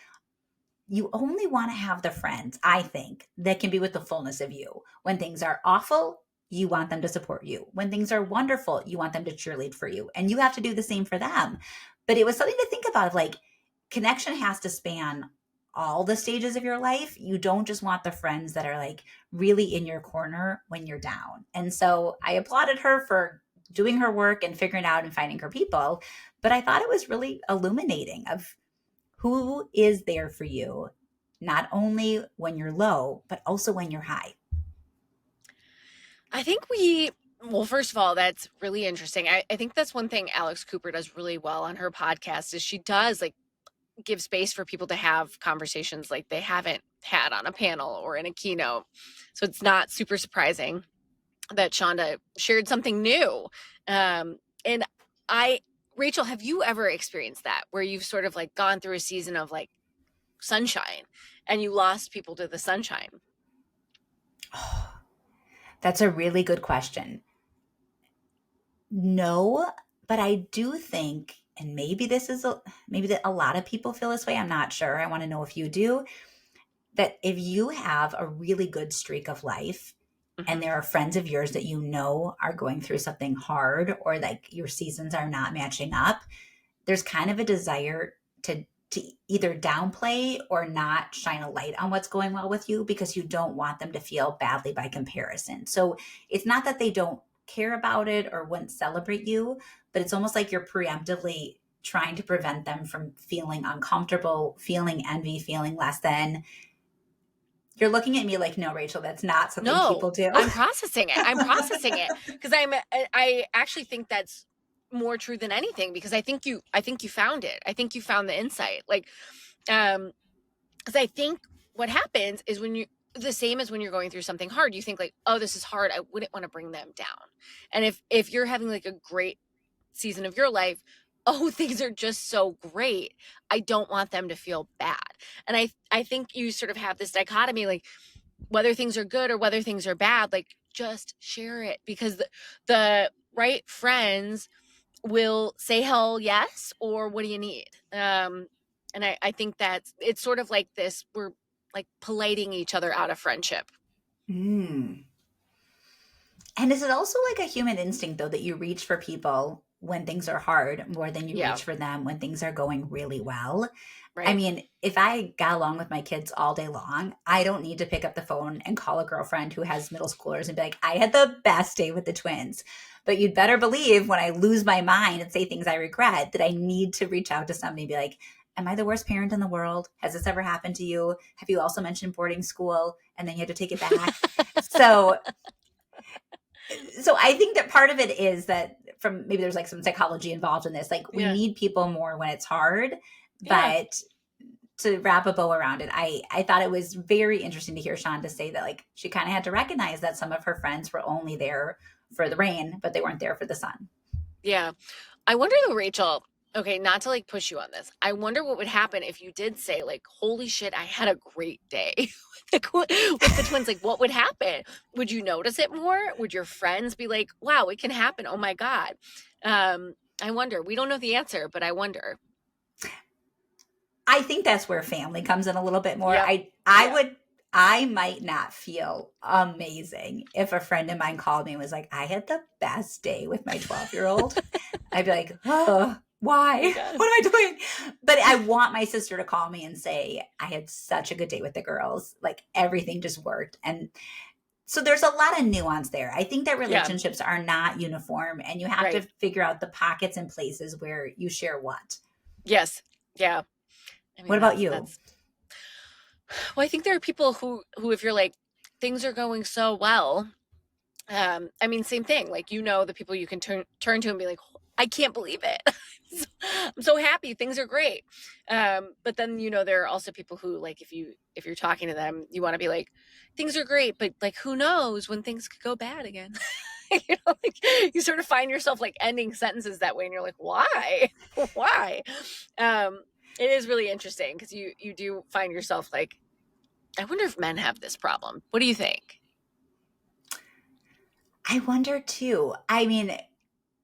you only want to have the friends, I think, that can be with the fullness of you. When things are awful, you want them to support you. When things are wonderful, you want them to cheerlead for you. And you have to do the same for them. But it was something to think about, like, connection has to span all the stages of your life. You don't just want the friends that are like really in your corner when you're down. And so I applauded her for doing her work and figuring out and finding her people. But I thought it was really illuminating of who is there for you, not only when you're low, but also when you're high. I think well, first of all, that's really interesting. I think that's one thing Alex Cooper does really well on her podcast is she does like give space for people to have conversations like they haven't had on a panel or in a keynote. So it's not super surprising that Shonda shared something new. And Rischall, have you ever experienced that where you've sort of like gone through a season of like sunshine and you lost people to the sunshine? Oh, that's a really good question. No, but I do think, and maybe maybe that a lot of people feel this way. I'm not sure. I want to know if you do. That if you have a really good streak of life, and there are friends of yours that you know are going through something hard or like your seasons are not matching up, there's kind of a desire to either downplay or not shine a light on what's going well with you because you don't want them to feel badly by comparison. So it's not that they don't care about it or wouldn't celebrate you, but it's almost like you're preemptively trying to prevent them from feeling uncomfortable, feeling envy, feeling less than. You're looking at me like, no, Rischall, that's not something people do. I'm processing it because I actually think that's more true than anything because I think you found it. I think you found the insight. Like, because I think what happens is when you the same as when you're going through something hard, you think like, oh, this is hard. I wouldn't want to bring them down. And if you're having like a great season of your life, oh, things are just so great, I don't want them to feel bad. And I think you sort of have this dichotomy, like whether things are good or whether things are bad, like just share it because the right friends will say hell yes or what do you need. And I think that's it's sort of like this, we're like politing each other out of friendship. And is it also like a human instinct though that you reach for people when things are hard more than you reach for them when things are going really well? Right. I mean, if I got along with my kids all day long, I don't need to pick up the phone and call a girlfriend who has middle schoolers and be like, I had the best day with the twins. But you'd better believe when I lose my mind and say things I regret that I need to reach out to somebody and be like, am I the worst parent in the world? Has this ever happened to you? Have you also mentioned boarding school and then you had to take it back? So I think that part of it is that from maybe there's like some psychology involved in this. Like we need people more when it's hard, but to wrap a bow around it, I thought it was very interesting to hear Shonda say that like she kind of had to recognize that some of her friends were only there for the rain, but they weren't there for the sun. Yeah. I wonder though, Rischall, Okay, not to like push you on this. I wonder what would happen if you did say like, holy shit, I had a great day with the twins. Like, what would happen? Would you notice it more? Would your friends be like, wow, it can happen? Oh my God. I wonder. We don't know the answer, but I wonder. I think that's where family comes in a little bit more. Yep. I might not feel amazing if a friend of mine called me and was like, I had the best day with my 12-year-old. I'd be like, oh, why? What am I doing? But I want my sister to call me and say, I had such a good day with the girls. Like everything just worked. And so there's a lot of nuance there. I think that relationships are not uniform, and you have to figure out the pockets and places where you share what. Yes. Yeah. I mean, what about you? Well, I think there are people who, if you're like, things are going so well. I mean, same thing. Like, the people you can turn to and be like, I can't believe it. I'm so happy. Things are great. But then, there are also people who like, if you're talking to them, you want to be like, things are great, but like, who knows when things could go bad again? Like you sort of find yourself like ending sentences that way. And you're like, why? It is really interesting because you do find yourself like, I wonder if men have this problem. What do you think? I wonder too. I mean,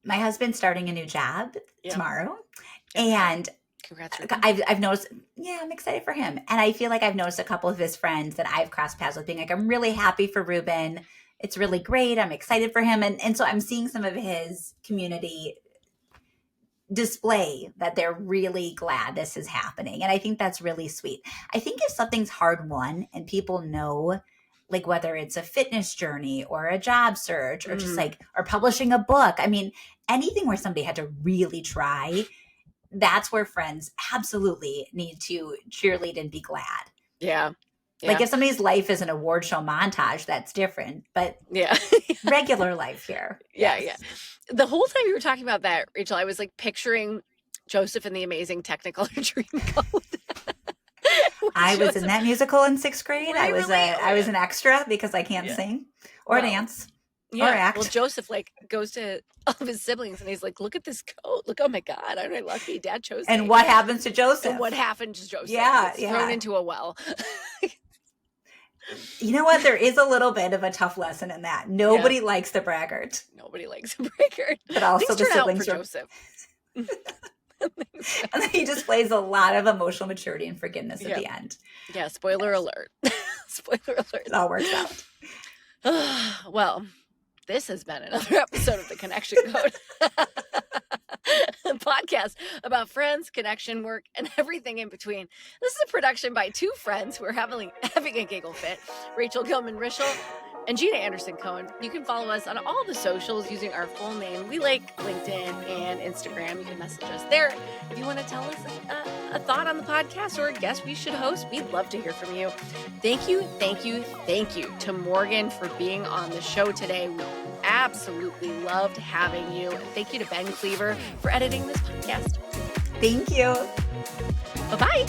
my husband's starting a new job tomorrow. And congrats. I've noticed, I'm excited for him. And I feel like I've noticed a couple of his friends that I've crossed paths with being like, I'm really happy for Ruben. It's really great. I'm excited for him. And so I'm seeing some of his community display that they're really glad this is happening. And I think that's really sweet. I think if something's hard won and people know, like whether it's a fitness journey or a job search or just like, or publishing a book, I mean, anything where somebody had to really try, that's where friends absolutely need to cheerlead and be glad. Yeah. Like if somebody's life is an award show montage, that's different, but regular life here. Yeah. The whole time you were talking about that, Rischall, I was like picturing Joseph in the Amazing Technicolor Dreamcoat. I was in that musical in 6th grade. I was an extra because I can't sing or dance or act. Well, Joseph like goes to all of his siblings and he's like, look at this coat. Look, oh my God, aren't I lucky? Dad chose And me. what happens to Joseph? And what happened to Joseph? Yeah. Thrown into a well. You know what? There is a little bit of a tough lesson in that. Nobody likes the braggart. Nobody likes a braggart. But also the siblings for Joseph. And then he displays a lot of emotional maturity and forgiveness at the end. Yeah, spoiler alert. Spoiler alert. It all works out. Well, this has been another episode of The Connection Code. A podcast about friends, connection, work, and everything in between. This is a production by two friends who are having a giggle fit. Rachel Gillman Rischall and Jeana Anderson Cohen. You can follow us on all the socials using our full name. We like LinkedIn and Instagram. You can message us there. If you want to tell us a thought on the podcast or a guest we should host, we'd love to hear from you. Thank you to Morgan for being on the show today. We absolutely loved having you. And thank you to Ben Cleaver for editing this podcast. Thank you. Bye-bye.